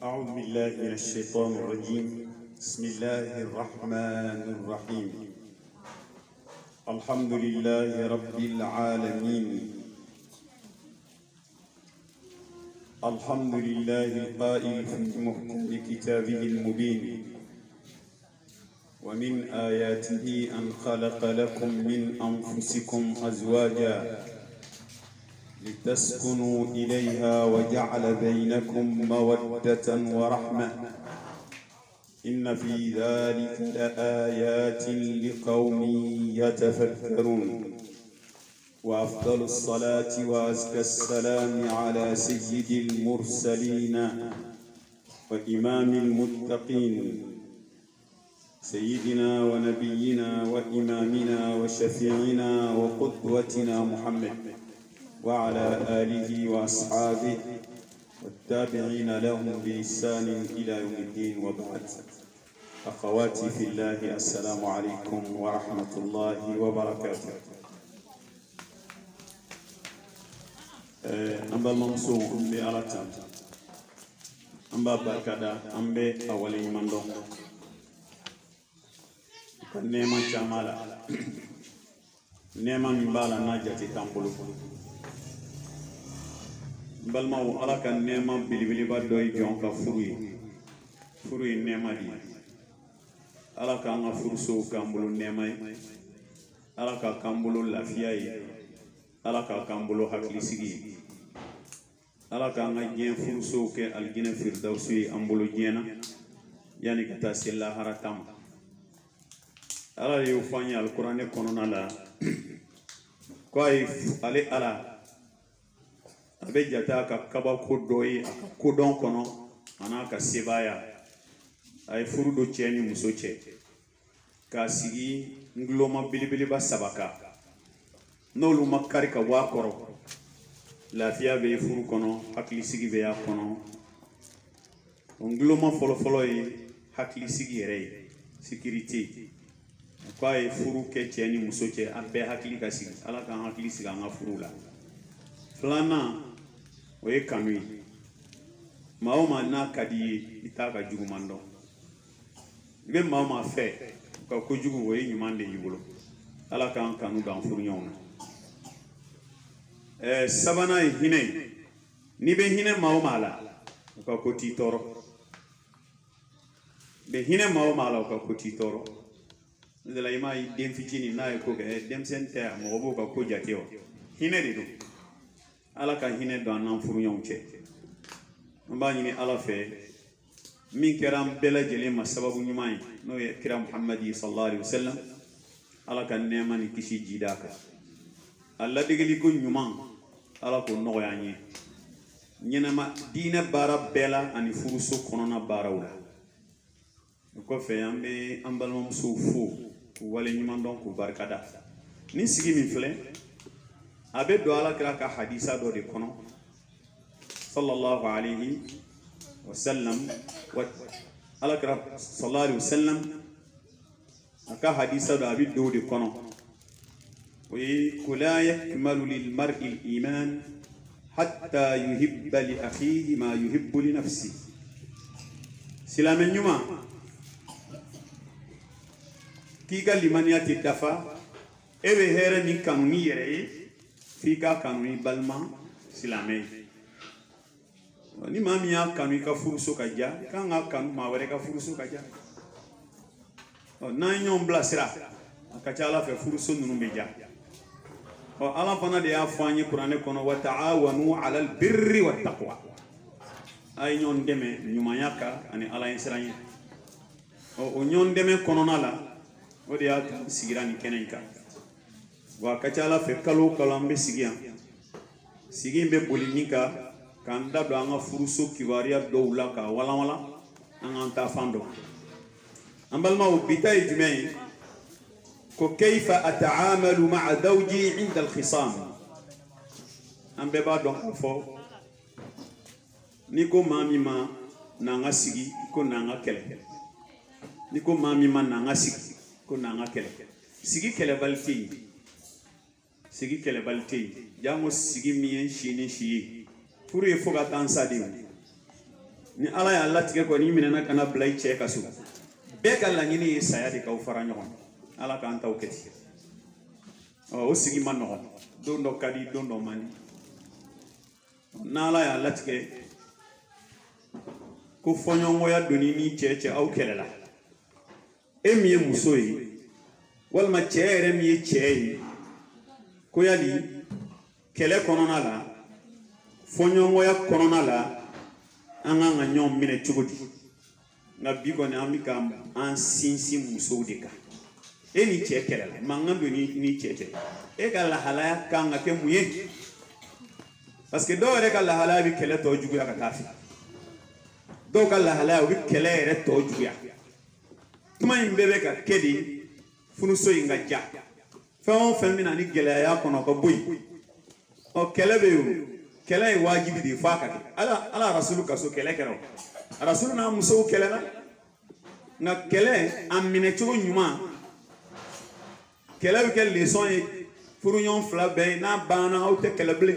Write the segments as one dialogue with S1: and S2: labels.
S1: أعوذ بالله من الشيطان الرجيم. بسم الله الرحمن الرحيم. الحمد لله رب العالمين. الحمد لله القائل في محكم كتابه المبين: ومن آياته أن خلق لكم من أنفسكم أزواجا لتسكنوا إليها وجعل بينكم مودة ورحمة إن في ذلك لآيات لقوم يتفكرون. وأفضل الصلاة وأزكى السلام على سيد المرسلين وإمام المتقين سيدنا ونبينا وإمامنا وشفيعنا وقدوتنا محمد وعلى آله وأصحابه والتابعين لهم بإحسان إلى يوم الدين. وبعد، أخواتي في الله، السلام عليكم ورحمة الله وبركاته. أمبا المنصور أمبي أراتم أمبا بركادا أمبي أولي مندو نيما جمالا نيما مبالا ناجتي تنبلو balmaw ala ka nema bilibili ba doy jon ka furu yi nema di ala ka nga furu so kambulu nema yi ala ka kambulu lafiya yi ala ka kambulu hakili sigi ala ka nga jien furu so ke aljina firdausi yi ambulu jena yani ka ta silla haratam ala yu fanya alqur'ane konona la ko ay ale ala abe jata ka kaba ko doyi aka kodon kono ana ka sebaya ay furu do ceni muso ce ka sigi ngloma bilibili ba sabaka nolu makari ka wakoro lafiya be furu kono hakli sigi be ya kono ngloma folo yi hakli sigi yere sécurité ko ay furu ke ceni muso ce abe hakli ka sigi ala ka hakli sigi nga furu la flana oye kanui maoma na kadi itaka jugumando ibe maoma fe ka ko jugu oye nyumande yubulo ala kan kanu dan furu nyona sabana hine ni be hine maoma la ka ko ti toro be hine maoma la ka ko ti toro de la imai dem fitini na ko ke dem sente mo bo ka ko jateo hine de do ala ka hine do nan furu ñoŋ ce mba ñini ala fe min keram bela jele ma sababu ñuman no ye kira muhammadi sallallahu alaihi wasallam ala ka nema ni kisi jidaka alla digeli ko ñuman ala ko no ya ñi ñena ma diina bara bela ani furu so konona barawla ko fe ambe ambal mom so fo wala ñuman donc barkada ni sigi min fle abe do ala kira ka hadisa do de kono sallallahu alayhi wa sallam wa ala kira sallallahu alayhi wa sallam aka hadisa do abi do de kono wi kula yakmalu lil mar'i al iman hatta yuhibba li akhihi ma yuhibbu li nafsi silamen nyuma ki ga limaniyati dafa ebe here min kanuni yere fika kanuni balma silame ni mami ya kanu ka furuso ka ja kan ga kanu ma were ka furuso ka ja na nyom blasira aka chala fe furuso nunu be ja o ala fana de ya fanye qur'ane kono wa ta'awanu 'alal birri wat taqwa ay nyon deme nyuma yaka ani ala insiranye o nyon deme kono nala o de ya sigirani kenenka wa kachala fe kalo kalambe sigian sigimbe bolinika kanda do anga furuso kibaria do ulaka wala anga ta fando ambalma ubita ijmai ko kayfa ata'amalu ma'a zawji 'inda al-khisam ambe ba do fo niko mami ma nanga sigi ko nanga kele niko mami ma nanga sigi ko nanga kele sigi kele balti sigi kele balti jango sigi mien shini shi pour il faut attendre ça dit ni ala ya latige ko ni minena kana blay che kasu be kala ngini saya de ka ufara nyon ala ka anta uketi o sigi man no do ndo kadi do ndo mani na ala ya latige ko fonyo ngoya doni ni cheche au kelela emiye musoyi walma chere mi chei ko yali kele konona la fonyo ngoya konona la anga nga nyom mine chugudi nga bigo ne amika an sinsi muso de ka eni che kelela mangando ni cheche e ka la halaya kanga ke muye parce que do re ka la halaya bi kele to jugu ya ka tafi do ka la halaya bi kele re to jugu ya tuma imbebe ka kedi funu so inga ja fa femina ni gele ya kono ko boy o kele be yo kele wajibi di fa ka ala rasulu kaso kele kero rasulu na muso kele na nga kele amine chugo nyuma kele be kele leçon e furu nyon fla be na bana o te kele ble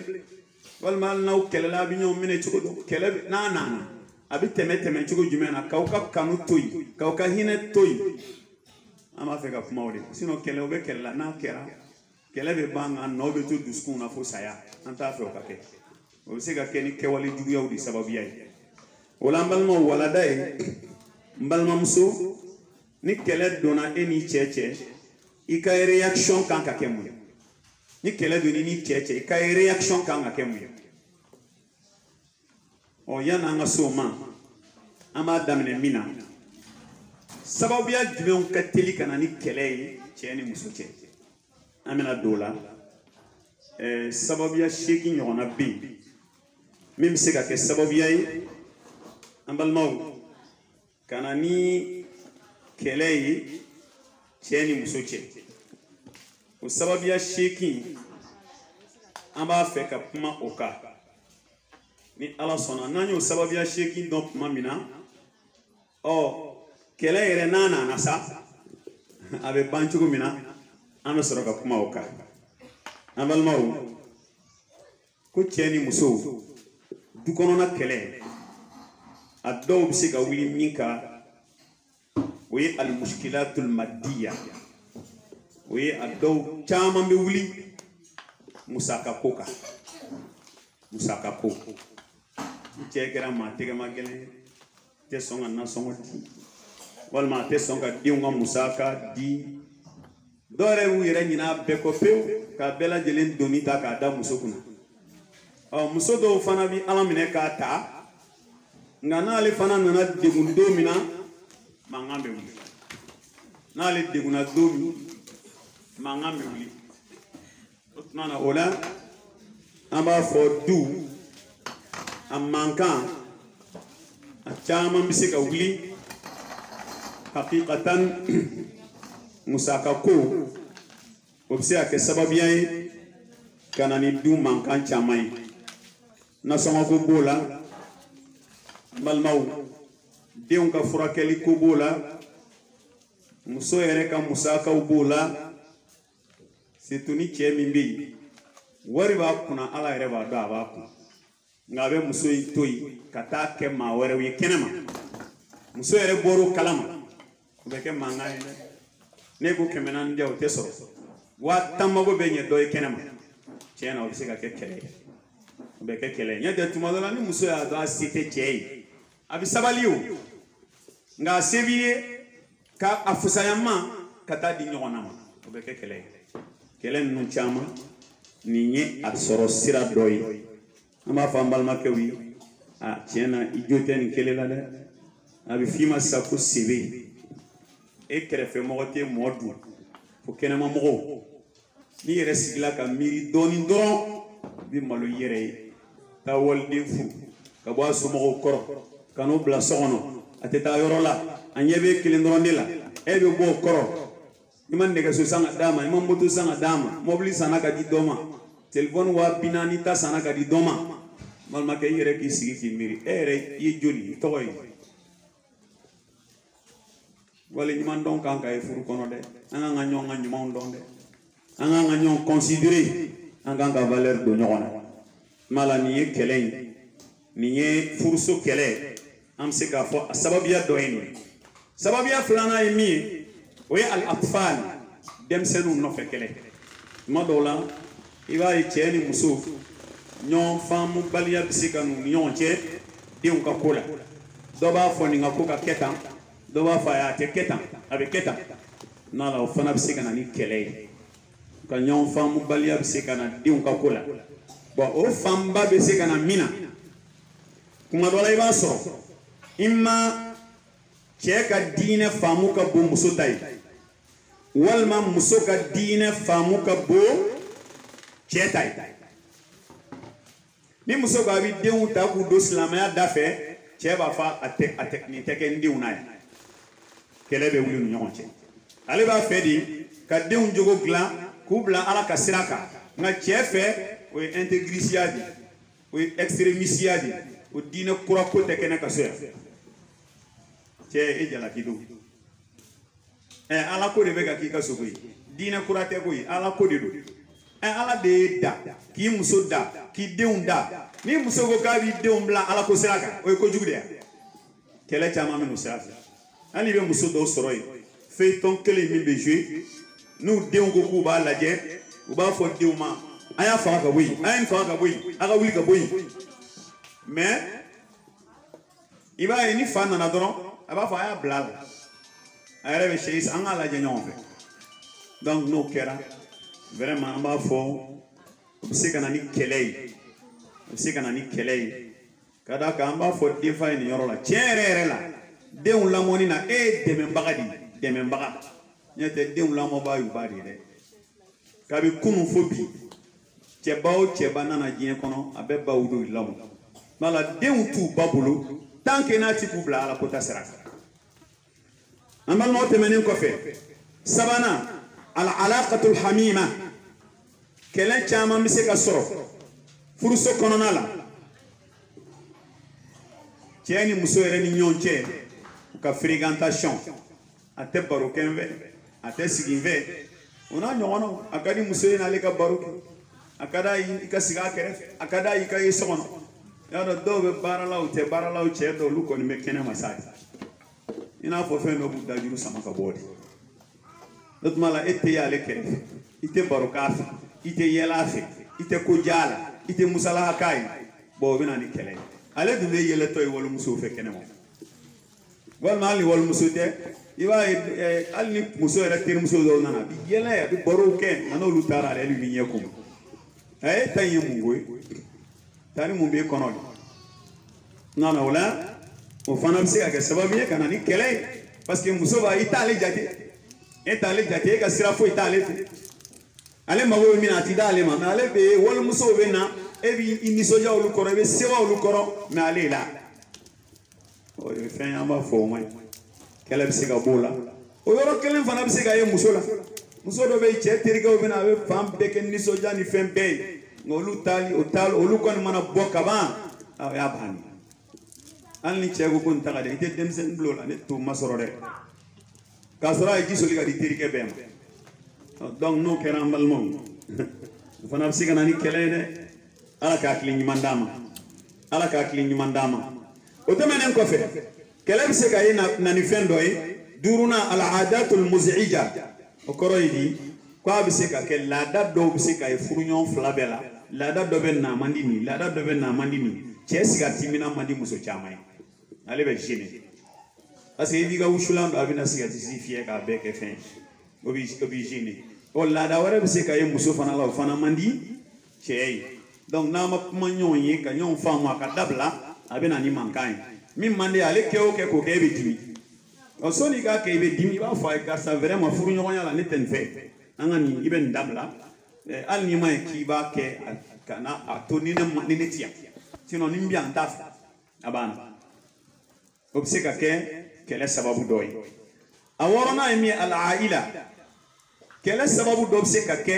S1: wal mal na o kele la bi nyon mine chugo kele na abi teme chugo jumena kauka kanu toyi kauka hine toyi ama feka kumawde sino kele o be kele la na kera kele be banga no be to duskun na fo saya anta fe o kake o se ga keni kewali jugu yawdi sababu yayi wala mbalma wala day mbalma muso ni kele dona eni cheche ika reaction kan ka kemu ni kele doni ni cheche ika reaction kan ka kemu o yana nga soma ama damne mina sababu ya jumɛn ka teli kana ni kele yi cɛ ni muso cɛ amena dola sababu ya sheki ɲɔgɔnna be min bɛ se ka kɛ sababuya ye an balimaw kana ni kɛlɛ ye cɛ ni muso cɛ o sababuya sheki an b'a fɛ ka kuma o kan ni ala sɔnna n'an y'o sababuya sheki dɔn tuma min na kɛlɛ yɛrɛ n'a nana sa a bɛ ban cogo min na an bɛ sɔrɔ ka kuma o kan an balimaw ko cɛ ni muso du kɔnɔna kɛlɛ a dɔw bɛ se ka wuli min kan o ye alimuskilatul madiya o ye a dɔw caman bɛ wuli musaka ko kan musaka ko cɛ kɛra maa tɛgɛma gɛlɛn tɛ sɔn ka nasɔngɔ di walima tɛ sɔn ka denw ka musaka di dɔw yɛrɛ y'u yɛrɛ ɲin'a bɛɛ kɔ pewu ka bɛɛ lajɛlen doni ta k'a da muso kunna muso dɔw fana bi ala minɛ k'a ta nka n'ale fana nana degun don min na mankan bɛ wuli n'ale degunna don min mankan bɛ wuli o tuma na o la an b'a fɔ du a mankan a caman bɛ se ka wuli hakikatan musaka ko o bɛ se ka kɛ sababuya ye ka na ni du mankan caman ye nasɔngɔ ko b'o la balimaw denw ka furakɛli ko b'o la muso yɛrɛ ka musakaw b'o la surtout ni cɛ min bɛ yen wari b'a kunna ala yɛrɛ b'a dɔn a b'a kun nka a bɛ muso in to yen ka taa kɛ maa wɛrɛw ye kɛnɛma muso yɛrɛ bɔr'o kalama o bɛ kɛ mankan ye dɛ ne ko 400 di o tɛ sɔrɔ 10 mago bɛ ɲɛ dɔ ye kɛnɛma tiɲɛ na o bɛ se ka kɛ kɛlɛ ye o bɛ kɛ kɛlɛ ye ɲɛ tɛ tuma dɔ la ni muso y'a dɔn a se tɛ cɛ ye a bɛ sabali o nka a se b'i ye ka a fusaya ma ka taa di ɲɔgɔn na ma o bɛ kɛ kɛlɛ ye kɛlɛ ninnu caman nin ye a sɔrɔ sira dɔ ye an b'a fɔ an balimakɛw ye a tiɲɛ na i jo tɛ nin kelen la dɛ a bɛ f'i ma sisan ko sebe e kɛrɛfɛ mɔgɔ tɛ mɔɔ dun fo kɛnɛma mɔgɔw n'i yɛrɛ sigila ka miiri dɔɔnin dɔrɔn i bɛ malo i yɛrɛ ye taa waliden furu ka bɔ a somɔgɔw kɔrɔ ka n'o bila so kɔnɔ a tɛ taa yɔrɔ la a ɲɛ bɛ kelen dɔrɔn de la e bɛ bɔ o kɔrɔ i ma nɛgɛso san ka d'a ma i ma moto san ka d'a ma mɔbili sanna ka di dɔ ma telefɔni 40,000 ta sanna ka di dɔ ma balimakɛ i yɛrɛ k'i sigi k'i miiri e yɛrɛ i ye joli i tɔgɔ ye wale ɲuman dɔn kan ka ye furu kɔnɔ dɛ an kan ka ɲɔgɔn ka ɲumanw dɔn dɛ an kan ka ɲɔgɔn considérer an kan ka valeur don ɲɔgɔn na mala nin ye kɛlɛ ye nin ye furuso kɛlɛ am se ka fo sababiya do en sababiya fulana e mi o ya al atfal dem senu no fekele ma do la iba e cheni muso nyon famu baliya bisika nu nyon che diun ka kola do ba fo ni ngako ka ketan do ba fa ya te ketan avec ketan na la fana bisika na ni kele ka nyon famu baliya bisika na diun ka kola bon o famba bisika na mina kuma do la iba so imma che ka dine famu ka bo muso tay walma muso ka dine famu ka bo che tay ni muso ga bi denw ta ku do silamaya dafe che ba fa atek ni teke ndiw na kele be wuli ɲɔgɔn cɛ ale b'a fɛ di ka denw jogo gilan k'u bila ala ka sira kan nka cɛ fɛ o ye intégrisiya di o ye extrémisiya di o diinɛ kura ko tɛ kɛnɛ ka so yan cɛ e jalaki do ala ko de bɛ ka k'i ka sogo ye diinɛ kura tɛ ko ye ala ko de do ala de ye da k'i muso da k'i denw da ni muso ko k'a b'i denw bila ala ko sira kan o ye kojugu de ye kɛlɛ caman bɛ n'o sira fɛ hali bɛ muso dɔw sɔrɔ yen feuilleton kelen min bɛ jouer n'u denw ko k'u b'a lajɛ u b'a fɔ denw ma a y'a faga ka bɔ yen a ye nin faga ka bɔ yen a ka wuli ka bɔ yen mais i b'a ye ni fa nana dɔrɔn a b'a fɔ a y'a bila a la a yɛrɛ bɛ sɛ an k'a lajɛ ɲɔgɔn fɛ donc n'o kɛra vraiment an b'a fɔ o bɛ se ka na ni kɛlɛ ye o bɛ se ka na ni kɛlɛ ye ka d'a kan an b'a fɔ denfa ye nin yɔrɔ la tiɲɛ yɛrɛ yɛrɛ la denw lamɔni na e ye dɛmɛbaga de ye dɛmɛbaga n'o tɛ denw lamɔbaa y'u ba de ye dɛ kabi kunun fo bi cɛba o cɛba nana diɲɛ kɔnɔ a bɛ baw de lamɔ wala denw t'u ba bolo tant que n'a ti k'u bila ala ko ta sira kan an balimaw tɛmɛnen kɔfɛ sabanan al alaqatul hamima kɛlɛ caman bɛ se ka sɔrɔ furuso kɔnɔna la cɛ ni muso yɛrɛ ni ɲɔgɔn cɛ u ka fréquentation a tɛ baro kɛ n fɛ a tɛ sigi n fɛ o n'a ɲɔgɔnnaw a ka di muso ye n'ale ka baro kɛ a ka d'a ye i ka sigi a kɛrɛfɛ a ka d'a ye i ka ye so kɔnɔ y'a dɔn dɔw bɛ baara la u tɛ baara la u cɛ dɔw olu kɔni bɛ kɛnɛ ma sa i n'a fɔ fɛn dɔ b'u dajuru sama ka bɔ de o tuma la e tɛ y'ale kɛrɛfɛ i tɛ baro k'a fɛ i tɛ yɛlɛ a fɛ i tɛ ko diya a la i tɛ musalaha k'a ye bon o bɛ na ni kɛlɛ ye ale dun bɛ yɛlɛtɔ ye walimusow fɛ kɛnɛ ma walima hali ni walimuso tɛ i b'a ye hali ni muso yɛrɛ terimuso dɔw nana a bɛ yɛlɛ a bɛ barow kɛ nka n'olu taara ale bɛ ɲɛ kun e ta in ye mun ko ye taa ni mun b'e kɔnɔ de nka o la o fana bɛ se ka kɛ sababu ye ka na ni kɛlɛ ye parce que muso b'a i t'ale jate e t'ale jate e ka sira foyi t'ale fɛ ale mago bɛ min na a ti d'ale ma mais ale bɛ walimusow bɛ na e b'i nisɔndiya olu kɔrɔ i bɛ sewa olu kɔrɔ mais ale la o ye fɛn ye an b'a fɔ o ma ɲi kɛlɛ bɛ se ka b'o la o yɔrɔ kelen fana bɛ se ka ye muso la muso dɔ bɛ yen cɛ terikɛw bɛ na a bɛ fan bɛɛ kɛ nisɔndiya ni fɛn bɛɛ ye nka olu kɔni mana bɔ ka ban o y'a bannen hali ni cɛ ko ko nin ta ka di i tɛ denmisɛnnin bila o la ne t'o ma sɔrɔ dɛ k'a sɔrɔ a ye ji soli ka di terikɛ bɛɛ ma donc n'o kɛra an balimaw o fana bɛ se ka na ni kɛlɛ ye dɛ ala ka hakili ɲuman d'a ma ala ka hakili ɲuman d'a ma o tɛmɛnen kɔfɛ kɛlɛ bɛ se ka ye na ni fɛn dɔ ye duurunan al-aadatul muz'ija o kɔrɔ ye di k'a bɛ se ka kɛ laada dɔw bɛ se ka ye furuɲɔgɔn fila bɛɛ la laada dɔ bɛ na man di nin laada dɔ bɛ na man di nin cɛ sigariti man di muso caman ye ale bɛ gêner parce que i b'i ka wusulan don a bɛna sigariti fiyɛ k'a bɛɛ kɛ fɛn o b'i gêner o laada wɛrɛ bɛ se ka ye muso fana la o fana man di cɛ ye donc n'a ma kuma ɲɔgɔn ye ka ɲɔgɔn faamu a ka dabila a bɛ na ni mankan ye min man di ale kɛ o kɛ k'o kɛ e bɛ dimi sɔnni i k'a kɛ i bɛ dimi i b'a fɔ a ye karisa vraiment furuɲɔgɔnya la ne tɛ nin fɛ an ka nin i bɛ nin dabila hali n'i ma ye k'i b'a kɛ ka na a to ni ne ti yan sinon ni n bɛ yan n t'a fɛ a banna o bɛ se ka kɛ kɛlɛ sababu dɔ ye a wɔɔrɔnan ye min ye al-aila kɛlɛ sababu dɔ bɛ se ka kɛ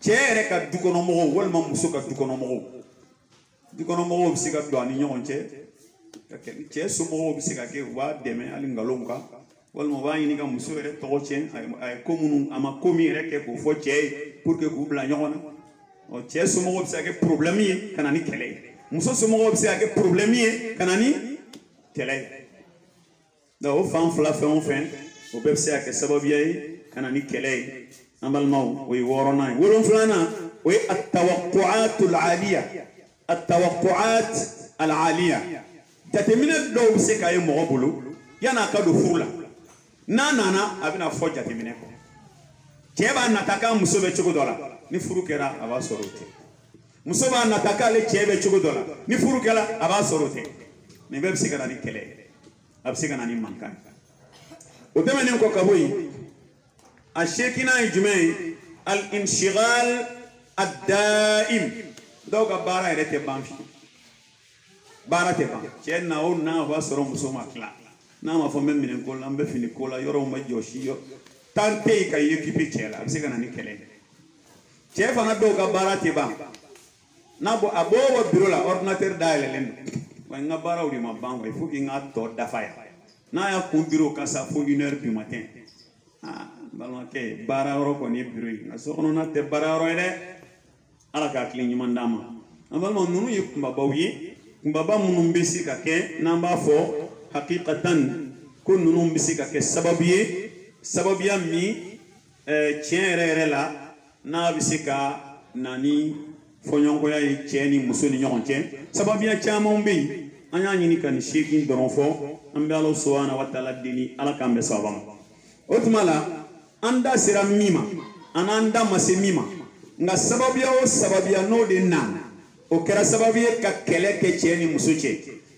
S1: cɛ yɛrɛ ka dukɔnɔmɔgɔw walima muso ka dukɔnɔmɔgɔw bɛ se ka don a ni ɲɔgɔn cɛ cɛ somɔgɔw bɛ se ka kɛ u b'a dɛmɛ hali nkalonw kan walima u b'a ɲini ka muso yɛrɛ tɔgɔ tiɲɛ a ye ko minnu a ma ko min yɛrɛ kɛ k'o fɔ cɛ ye pour que k'u bila ɲɔgɔn na cɛ somɔgɔw bɛ se ka kɛ problème ye ka na ni kɛlɛ ye muso somɔgɔw bɛ se ka kɛ problème ye ka na ni kɛlɛ ye donc o fan fila fɛn o fɛn o bɛɛ bɛ se ka kɛ sababuya ye ka na ni kɛlɛ ye an balimaw o ye wɔɔrɔnan ye wolonfilanan o ye atawaqqu'atul aliya atawaqqu'at al aliya jateminɛ dɔw bɛ se ka ye mɔgɔ bolo yan'a ka don furu la n'a nana a bɛna fɔ jateminɛ kɔ cɛ b'a nata k'a muso bɛ cogo dɔ la ni furu kɛra a b'a sɔrɔ o tɛ muso b'a nata k'ale cɛ bɛ cogo dɔ la ni furu kɛra a b'a sɔrɔ o tɛ nin bɛɛ bɛ se ka na ni kɛlɛ ye a bɛ se ka na ni mankan o tɛmɛnen kɔ ka bɔ yen a seekinan ye jumɛn ye al inshigal ad-daim dɔw ka baara yɛrɛ tɛ ban fiyewu baara tɛ ban cɛ na o na o b'a sɔrɔ muso ma tila n'a ma fɔ n bɛ minɛn ko la n bɛ fini ko la yɔrɔw ma jɔsi tan tɛ yen ka i équipe cɛ la a bɛ se ka na ni kɛlɛ ye cɛ fana dɔw ka baara tɛ ban n'a bɔ a bɔ bureau la ordinateur dayɛlɛlen don wa n ka baaraw de ma ban wa il faut que n ka tɔ dafa yan n'a y'a kun bureau kan sa fo 1 heure du matin balimakɛ baara yɔrɔ kɔni ye bureau ye nka so kɔnɔna tɛ baara yɔrɔ ye dɛ ala k'a tile ɲuman d'an ma an balima ninnu ye kunbabaw ye kunbaba minnu bɛ se ka kɛ n'an b'a fɔ hakikatan ko ninnu bɛ se ka kɛ sababu ye sababuya min tiɲɛ yɛrɛ yɛrɛ la n'a bɛ se ka na ni fɔɲɔgɔnkɔya ye cɛ ni muso ni ɲɔgɔn cɛ sababuya caman bɛ yen an y'a ɲini ka nin seegin dɔrɔn fɔ an bɛ ala subahana wa taala deli ala k'an bɛ sababa ma o tuma la an da sera min ma an n'an da ma se min ma nka sababuya o sababuya n'o de nana o kɛra sababu ye ka kɛlɛ kɛ cɛ ni muso cɛ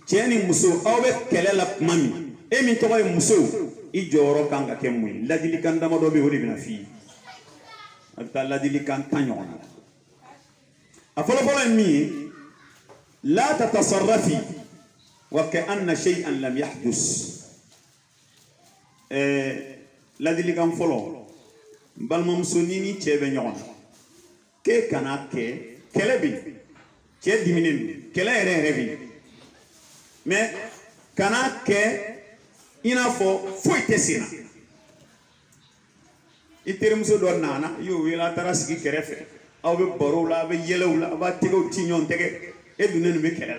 S1: cɛ ni muso aw bɛ kɛlɛ la tuma min e min tɔgɔ ye muso i jɔyɔrɔ kan ka kɛ mun ye ladilikan damadɔ bɛ yen o de bɛna f'i ye a bɛ taa ladilikan 10 ɲɔgɔn na a fɔlɔfɔlɔ ye min ye la tatasarrafi wa ka'anna shay'an lam yahdus ladilikan fɔlɔ n balimamuso n'i ni cɛ bɛ ɲɔgɔn na k'e kana kɛ kɛlɛ bɛ yen cɛ diminen don kɛlɛ yɛrɛ yɛrɛ bɛ yen mais kana kɛ i n'a fɔ foyi tɛ sen na i terimuso dɔ nana i y'o wele a taara sigi kɛrɛfɛ aw bɛ barow la aw bɛ yɛlɛw la aw b'a tɛgɛw ci ɲɔgɔn tɛgɛ e dunnen nin bɛ kɛlɛ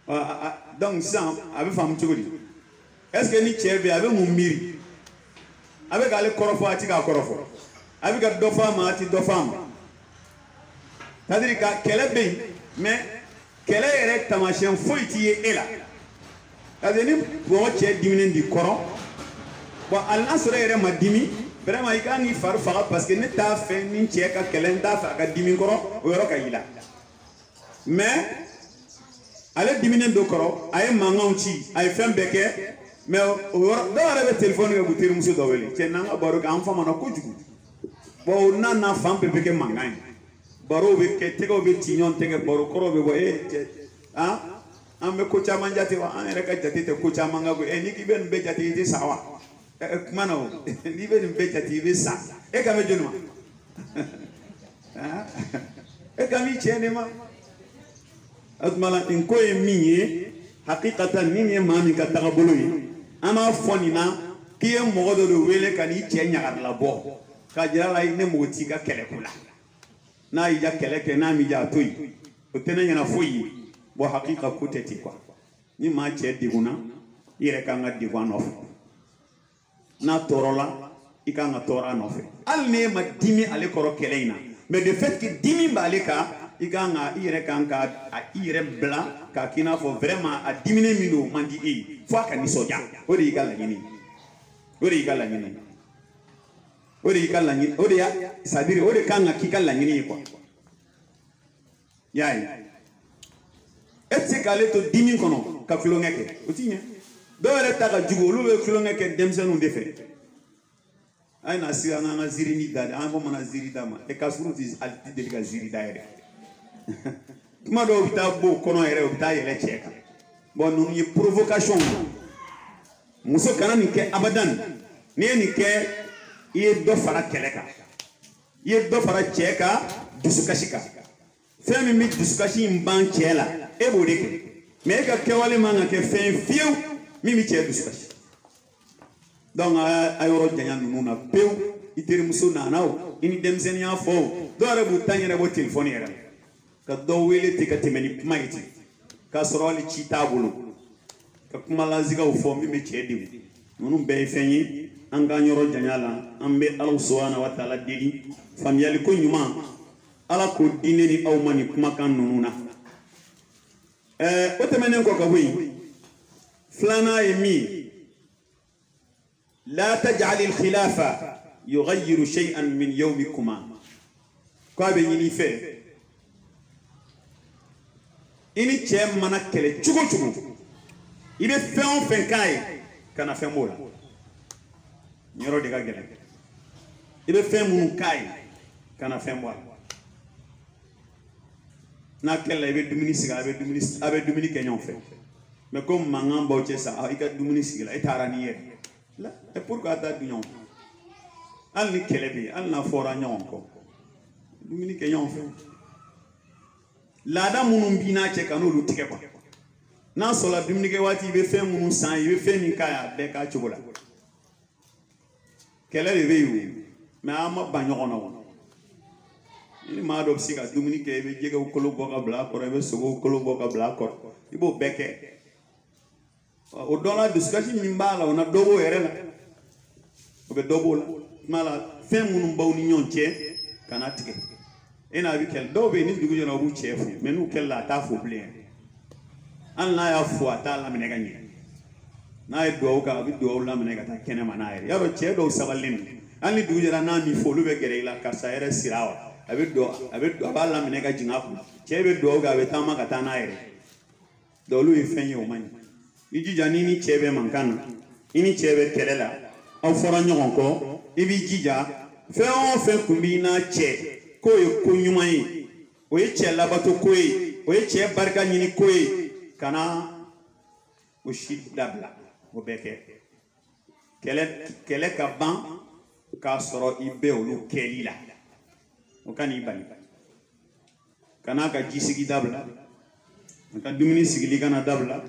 S1: la donc sisan a bɛ faamu cogo di est ce que ni cɛ bɛ yen a bɛ mun miiri a bɛ k'ale kɔrɔfɔ a tɛ k'a kɔrɔfɔ a bɛ ka dɔ fɔ a ma a tɛ dɔ fɔ a ma c'est à dire ka kɛlɛ bɛ yen mais kɛlɛ yɛrɛ taamasiyɛn foyi t'i ye e la c'est à dire ni mɔgɔ cɛ diminen di kɔrɔ bon hali n'a sɔrɔ e yɛrɛ ma dimi vraiment i kan k'i fari faga parce que ne t'a fɛ ni cɛ ka kɛlɛ n t'a fɛ a ka dimi kɔrɔ o yɔrɔ ka y'i la mais ale diminen do kɔrɔ a ye mankanw ci a ye fɛn bɛɛ kɛ mais o yɔrɔ dɔw yɛrɛ bɛ téléphone kɛ k'u terimuso dɔ wele cɛ n'an ka baro kɛ an famana kojugu bon o n'a fan bɛɛ bɛ kɛ mankan ye barow bɛ kɛ tɛgɛw bɛ ci ɲɔgɔn tɛgɛ baro kɔrɔ bɛ bɔ cɛ an bɛ ko caman jate wa an yɛrɛ ka jate tɛ ko caman ka koyi n'i k'i bɛ nin bɛɛ jate i tɛ sa wa kuma na o n'i bɛ nin bɛɛ jate i bɛ sa e kan bɛ joli ma e kan b'i cɛ de ma o tuma la nin ko ye min ye hakikatan min ye maa min ka tagabolo ye an b'a fɔ nin na k'i ye mɔgɔ dɔ de wele ka n'i cɛ ɲagarila bɔ k'a jira la ne mɔgɔ t'i ka kɛlɛko la n'a y'i ja kɛlɛ kɛ n'a m'i ja a to yen o tɛ ne ɲɛna foyi ye bon hakika ko tɛ ten quoi ni maa cɛ degunna i yɛrɛ kan ka degun a nɔfɛ n'a tɔɔrɔ la i kan ka tɔɔrɔ a nɔfɛ hali n'e ma dimi ale kɔrɔ kɛlɛ in na mais de fait que dimi b'ale kan i kan ka i yɛrɛ kan ka i yɛrɛ bila k'a k'i n'a fɔ vraiment a diminen min don o man di e ye fo a ka nisɔndiya o de y'i ka laɲini o de y'i ka laɲini o de y'i ka laɲini o de y'a c'est à dire o de kan ka k'i ka laɲini ye quoi y'a ye e tɛ se k'ale to dimi kɔnɔ ka tulonkɛ kɛ o ti ɲɛ dɔw yɛrɛ ta ka jugu olu bɛ tulonkɛ kɛ denmisɛnninw de fɛ a ye na sigi an k'an ka ziirini da an bamanan ziiri d'a ma ka furu tɛ deli ka ziiri da yɛrɛ tuma dɔw bɛ taa bɔ o kɔnɔ yɛrɛ o bɛ taa yɛlɛ cɛ kan bon ninnu ye provocation muso kana nin kɛ abadan n'i ye nin kɛ i ye dɔ fara kɛlɛ kan i ye dɔ fara cɛ ka dusukasi kan fɛn min bɛ dusukasi in ban cɛ la e b'o de kɛ mais e ka kɛwale man ka kɛ fɛn fiyewu min bɛ cɛ dusukasi donc a yɔrɔ janya ninnu na pewu i terimuso nana o i ni denmisɛnninya fɔ o dɔw yɛrɛ b'u ta ɲɛnabɔ telefɔni yɛrɛ la ka dɔ wele te ka tɛmɛ ni kuma ye ten k'a sɔrɔ hali ci t'a bolo ka kuma lazigaw fɔ min bɛ cɛ degun ninnu bɛɛ ye fɛn ye an k'an yɔrɔ janya la an bɛ Ala subahana wa taala deli faamuyali ko ɲuman Ala k'o di ne ni aw ma nin kumakan ninnu na o tɛmɛnen kɔ ka bɔ yen filanan ye min ye la taj'alil khilafa yughayyiru shay'an min yawmikuma ko a bɛ ɲini fɛ i ni cɛ mana kɛlɛ cogo cogo i bɛ fɛn o fɛn k'a ye kana fɛn b'o la nin yɔrɔ de ka gɛlɛn i bɛ fɛn minnu k'a ye kana fɛn bɔ a la n'a kɛlɛ i bɛ dumuni sigi a bɛ dumuni kɛ ɲɔgɔn fɛ mais comme mankan b'aw cɛ sa i ka dumuni sigi la i taara n'i yɛrɛ la et pourquoi a taa dun ɲɔgɔn fɛ hali ni kɛlɛ bɛ yen hali n'a fɔra ɲɔgɔn kɔ dumuni kɛ ɲɔgɔn fɛ laada minnu b'i n'a cɛ ka n'olu tigɛ quoi n'a sɔrɔla dumuni kɛ waati i bɛ fɛn minnu san i bɛ fɛn min k'a ye a bɛɛ k'a cogo la kɛlɛ de bɛ yen o mais an ma ban ɲɔgɔn na o ni maa dɔ bɛ se ka dumuni kɛ i bɛ jɛgɛw kolo bɔ ka bila a kɔrɔ i bɛ sogow kolo bɔ ka bila a kɔrɔ i b'o bɛɛ kɛ o dɔ la dusukasi min b'a la o na dɔ b'o yɛrɛ la o bɛ dɔ b'o la kuma la fɛn minnu b'aw ni ɲɔgɔn cɛ kana tigɛ e n'a bɛ kɛlɛ dɔw bɛ yen ni dugu jɛra u b'u cɛ fo mais n'u kɛlɛ la a t'a fo bilen hali n'a y'a fo a t'a laminɛ ka ɲɛ n'a ye dugawu kɛ a bɛ dugawu laminɛ ka taa kɛnɛma n'a yɛrɛ yarɔ cɛ dɔw sabalilen don hali ni dugu jɛra n'a min fɔ olu bɛ gɛrɛ i la karisa yɛrɛ sira wa a b'a laminɛ ka jigin a kun cɛ bɛ dugawu kɛ a bɛ taama ka taa n'a yɛrɛ donc olu ye fɛn ye o man ɲi i jija n'i ni cɛ bɛ mankan na i ni cɛ bɛ kɛlɛ la aw fɔra ɲɔgɔn kɔ i b'i jija fɛn o fɛn kun b'i n'a cɛ k'o ye ko ɲuman ye o ye cɛ labato ko ye o ye cɛ barika ɲini ko ye kana o si dabila o bɛɛ kɛ kɛlɛ ka ban k'a sɔrɔ i bɛ olu kɛli la o ka n'i bali kana ka ji sigi dabila a ka dumuni sigili kana dabila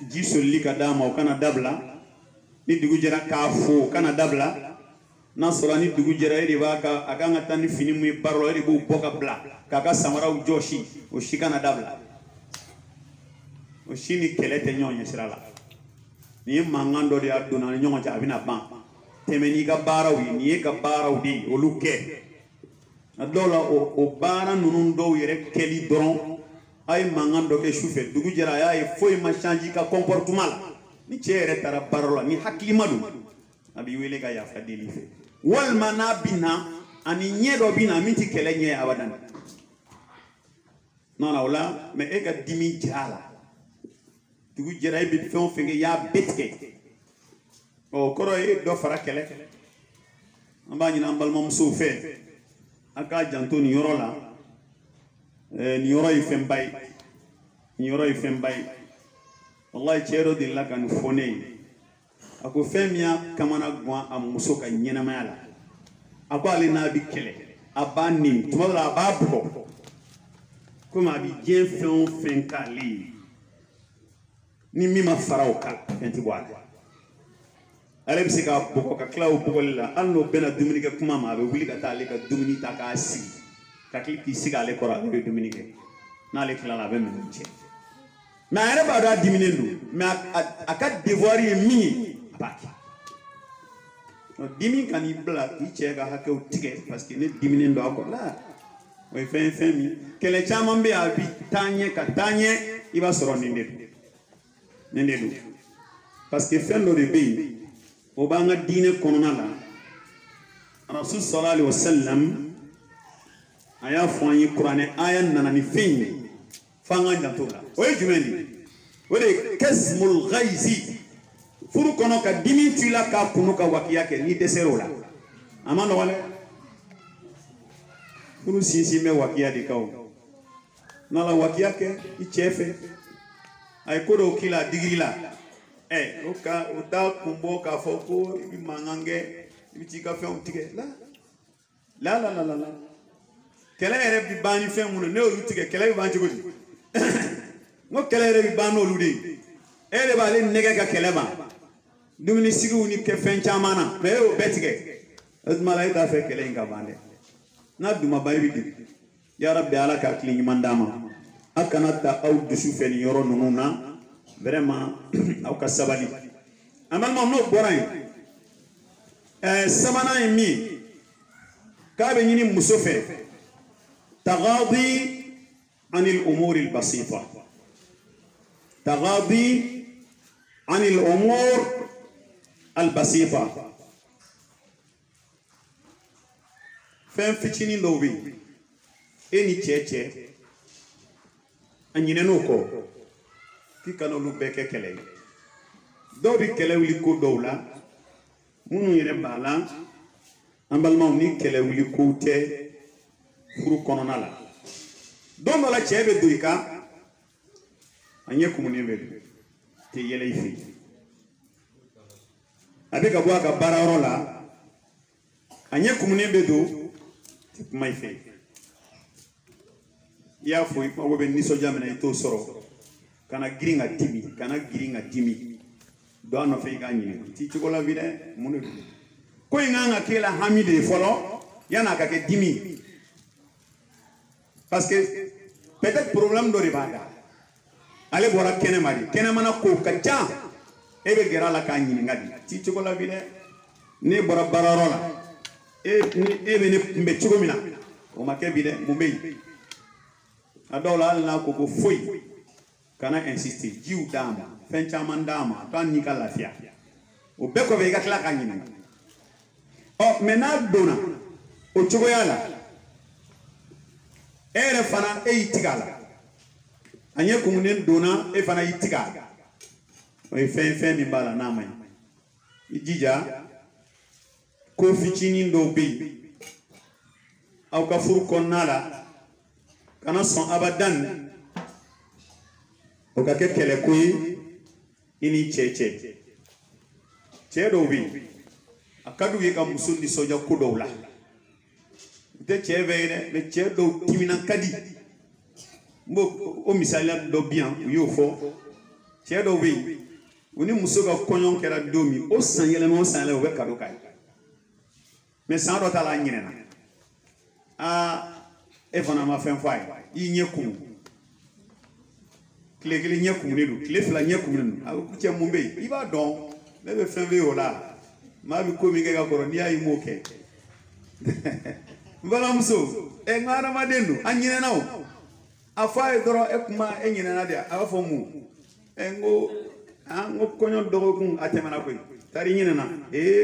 S1: ji solili ka d'a ma o kana dabila ni dugu jɛra k'a fo o kana dabila n'a sɔrɔ ni dugu jɛra e de b'a ka a kan ka taa ni fini min ye baara la e de b'o bɔ ka bila k'a ka samaraw jɔsi o si kana dabila o si ni kɛlɛ tɛ ɲɔgɔn ɲɛ sira la nin ye mankan dɔ de y'a donna ni ɲɔgɔn cɛ a bɛna ban tɛmɛ n'i ka baaraw ye nin ye ka baaraw de ye olu kɛ a dɔw la o baara ninnu dɔw yɛrɛ kɛli dɔrɔn a ye mankan dɔ kɛ sufɛ dugu jɛra a y'a ye foyi ma change i ka comportement la ni cɛ yɛrɛ taara baara la ni hakilima don a b'i wele ka yafa deli fɛ walima n'a bɛ na ani ɲɛ dɔ bɛ na min tɛ kɛlɛ ɲɛ abadan non o la mais e ka dimi ja a la dugu jɛra e bɛ fɛn o fɛn kɛ i y'a bɛɛ tigɛ o kɔrɔ ye dɔ fara kɛlɛ an b'a ɲini an balimamusow fɛ a k'a janto nin yɔrɔ la nin yɔrɔ ye fɛnba ye nin yɔrɔ ye fɛnba ye wallahi cɛ dɔ delila ka nin fɔ ne ye a ko fɛn min y'a kamana gan a muso ka ɲɛnamaya la a ko ale n'a bɛ kɛlɛ a b'a nɛni tuma dɔ la a b'a bugɔ komi a bɛ diɲɛ fɛn o fɛn k'ale ye ni min ma fara o kan fɛn tɛ bɔ a la ale bɛ se k'a bugɔ ka tila o bugɔli la hali n'o bɛnna dumuni kɛ kuma ma a bɛ wuli ka taa ale ka dumuni ta k'a sigi ka tila k'i sigi ale kɔrɔ ale bɛ dumuni kɛ n'ale tilala a bɛ minɛnw cɛ mais a yɛrɛ b'a dɔn a diminen don mais a ka devoir ye min ye a b'a kɛ dimi ka n'i bila k'i cɛ ka hakɛw tigɛ parce que ne diminen don a kɔrɔ la o ye fɛn min kɛlɛ caman bɛ yen a bɛ taa ɲɛ ka taa ɲɛ i b'a sɔrɔ nin de don parce que fɛn dɔ de bɛ yen o b'an ka diinɛ kɔnɔna la rasul sallallahu alaihi wasallam a y'a fɔ an ye kuranɛ aya nana ni fɛn ye f'an ka janto la o ye jumɛn ye o de ye kasmul ghaizi furu kɔnɔ ka dimi to i la k'a kunu ka wakiya kɛ n'i dɛsɛra o la a ma nɔgɔn dɛ furu sinsin bɛ wakiya de kan o n'ala wakiya kɛ i cɛ fɛ a ye ko dɔw k'i la a digiri la o t'a kun bɔ k'a fɔ ko i bɛ mankan kɛ i bɛ t'i ka fɛnw tigɛ la kɛlɛ yɛrɛ bɛ ban ni fɛn minnu ne y'olu tigɛ kɛlɛ bɛ ban cogo di n ko kɛlɛ yɛrɛ bɛ ban n'olu de ye e de b'ale nɛgɛ ka kɛlɛ ban dumuni sigiw ni kɛ fɛn caman na mais e y'o bɛɛ tigɛ o tuma la e t'a fɛ kɛlɛ in ka ban dɛ n'a dun ma ban i bɛ dimi ya rabbi ala ka kili mandama akana ta aw dusu feni yoro nununa vraiment aw ka sabali amal ma no boray samana mi ka be nyini musofe تغاضي عن الأمور البسيطة تغاضي عن الأمور البسيطة فين فتشيني لوبي إني تشيتشي أني نوكو كي كانوا لوبيك كلي دوبي كلي وليكو دولا منو يربالا أمبالموني كلي وليكو تي furu kɔnɔna la don dɔ la cɛ bɛ don i kan a ɲɛ kumunen bɛ don tɛ yɛlɛ i fɛ a bɛ ka bɔ a ka baarayɔrɔ la a ɲɛ kumunen bɛ don tɛ kuma i fɛ i y'a fɔ i mago bɛ nisɔndiya min na i t'o sɔrɔ kana girin ka dimi kana girin ka dimi don a nɔfɛ i k'a ɲininka t'i cogo la bi dɛ mun de don ko in kan ka kɛ la hami de ye fɔlɔ yan'a ka kɛ dimi. Parce que peut-être problème do riba da ale bora kene mari kene mana ko kacha ebe gera la ka nyini ngadi ti chiko la bile ne bora bararo la ebe ne mbe chiko mina o make bile mumbe adola ala ko ko foi kana insister jiu dama fen chaman dama to ni kala fia o be ko be ga kala ka nyini o mena dona o chiko yala ere fana itigala anye kumunen dona e fana itigala o fen mi bala na mai ijija ko ficini ndo be au ka furu konnala kana son abadan o ka ke kele koyi ini cheche do bi akadu ye ka musundi soja ko dowla de chevere le chedo timina kadi mbo o misala do bien yo fo chedo wi oni musoga konyon kera domi o sanyele no sanle o be kado kai mais sans do tala nyinena e fana ma fen fay yi nyekum kle nyekum ne do kle fla nyekum ne a ku che mumbe iba don le be fen ve ola ma bi ko mi ga ko ni ayi moke mbala muso e ngana madendo anyine nawo afa e doro e kuma e nyine na dia afa mu engo ango konyo dogo kun atemana ko tari nyine na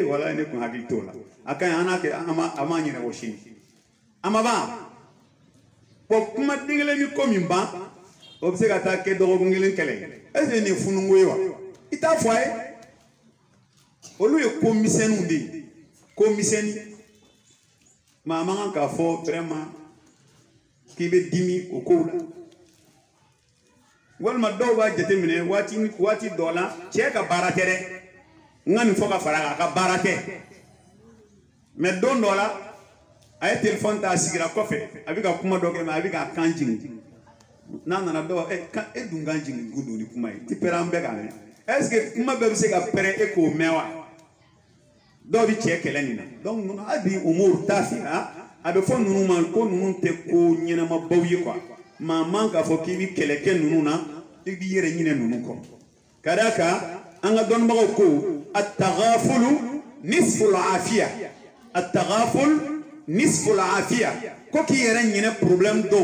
S1: wala ne kun hakito la akan anake ama nyine wo shini ama ba po kuma dingele mi ko mimba obsega ta ke dogo ngile kele ese ni funungo yewa ita foi olu e komisenu ndi komiseni Maman ka fo vraiment ki be dimi o ko la wal ma do ba jete mine wati dola che ka baratere ngani fo ka fara ka barate me don dola ay telephone ta sigira kofe abika kuma doge ma abika kanjing nana do e dunganjing gudu ni kuma ti perambe ka est ce que kuma be se ka pere e ko mewa do bi chekele nina donc nous abi umur tafia abe fo nunu man ko nunu te ko nyina ma bawyi quoi ma manka fo ki bi keleke nunu na bi yere nyine nunu ko kadaka anga don bago ko at-taghafulu nisfu al-afiya at-taghaful nisfu al-afiya ko ki yere nyine problème do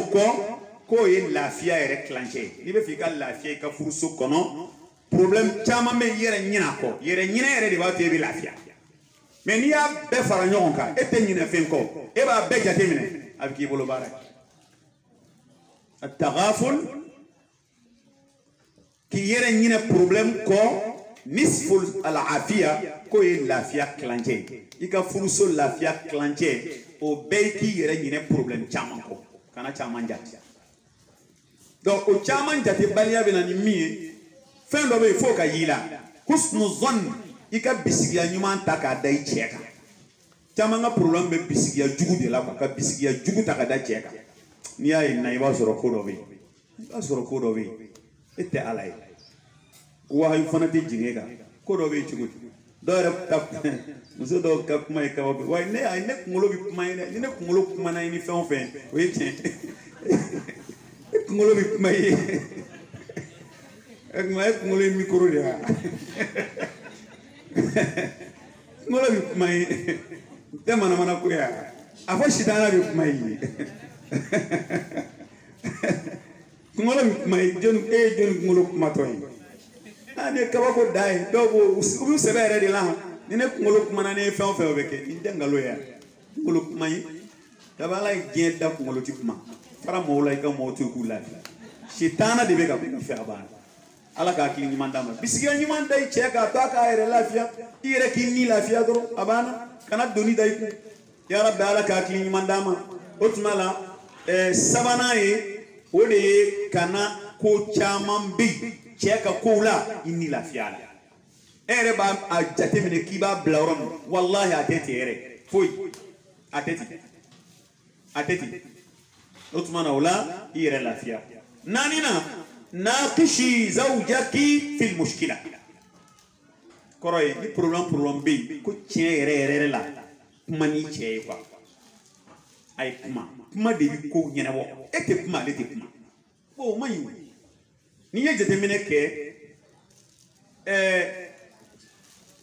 S1: ko ye lafiya yere clencher ni be fi ka lafiya ka furuso kono problème chama me yere nyina ko yere nyine yere de ba te bi lafiya mais ni ya be fara ɲɔgɔn kan e tɛ ɲinɛ fɛn kɔ e b'a bɛɛ jate minɛ a bɛ k'i bolo baara ye at-taghaful k'i yɛrɛ ɲinɛ problème kɔ nisful al-afiya ko ye lafiya kilancɛ ye i ka furuso lafiya kilancɛ o bɛɛ ye k'i yɛrɛ ɲinɛ problème caman kɔ kana caman jate donc o caman jatebaliya bɛ na ni min ye fɛn dɔ bɛ yen f'o ka y'i la husnu zon ika bisigiya nyuma ta ka da i cɛ kan caman ka problème bɛ bisigiya jugu de la ka bisigiya jugu ta ka da cɛ kan n'i y'a ye na i b'a sɔrɔ ko dɔ bɛ yen i b'a sɔrɔ ko dɔ bɛ yen e tɛ ala ye wahayu fana tɛ jigin e kan ko dɔ bɛ yen cogo di dɔw yɛrɛ ka muso dɔw ka kuma ye kabako wa ne kunkolo bɛ kuma ye dɛ ni ne kunkolo kumana ye ni fɛn o fɛn o ye tiɲɛ kungolo bi mai ek mai kungolo micro dia kungolo bi mai te mana ko ya afo shitana bi mai kungolo bi mai jonu kungolo matoyi ane kabako dai dobo ubu sebere de la ni ne kungolo kuma ne fe o beke ni dengalo ya kungolo kuma yi tabala je da kungolo ti kuma fara mo la ka mo to kula shitana de be ka fe aba ala ka kili ni mandama bisiga ni mandai cheka to ka ere lafia ire kinni lafia dro abana kana doni dai ku ya rabbi ala ka kili ni mandama otmala sabana ye ode kana ko chaman bi cheka kula inni lafia ere ba a jate mene kiba blauron wallahi ateti ere foi ateti utmana wala ire lafia nanina naqishi zawjaki fil mushkila koroy ni problem be ko tien ere la mani che quoi ay kuma de ko nyana wo ete kuma le te kuma bo mayu ni ye jate mene ke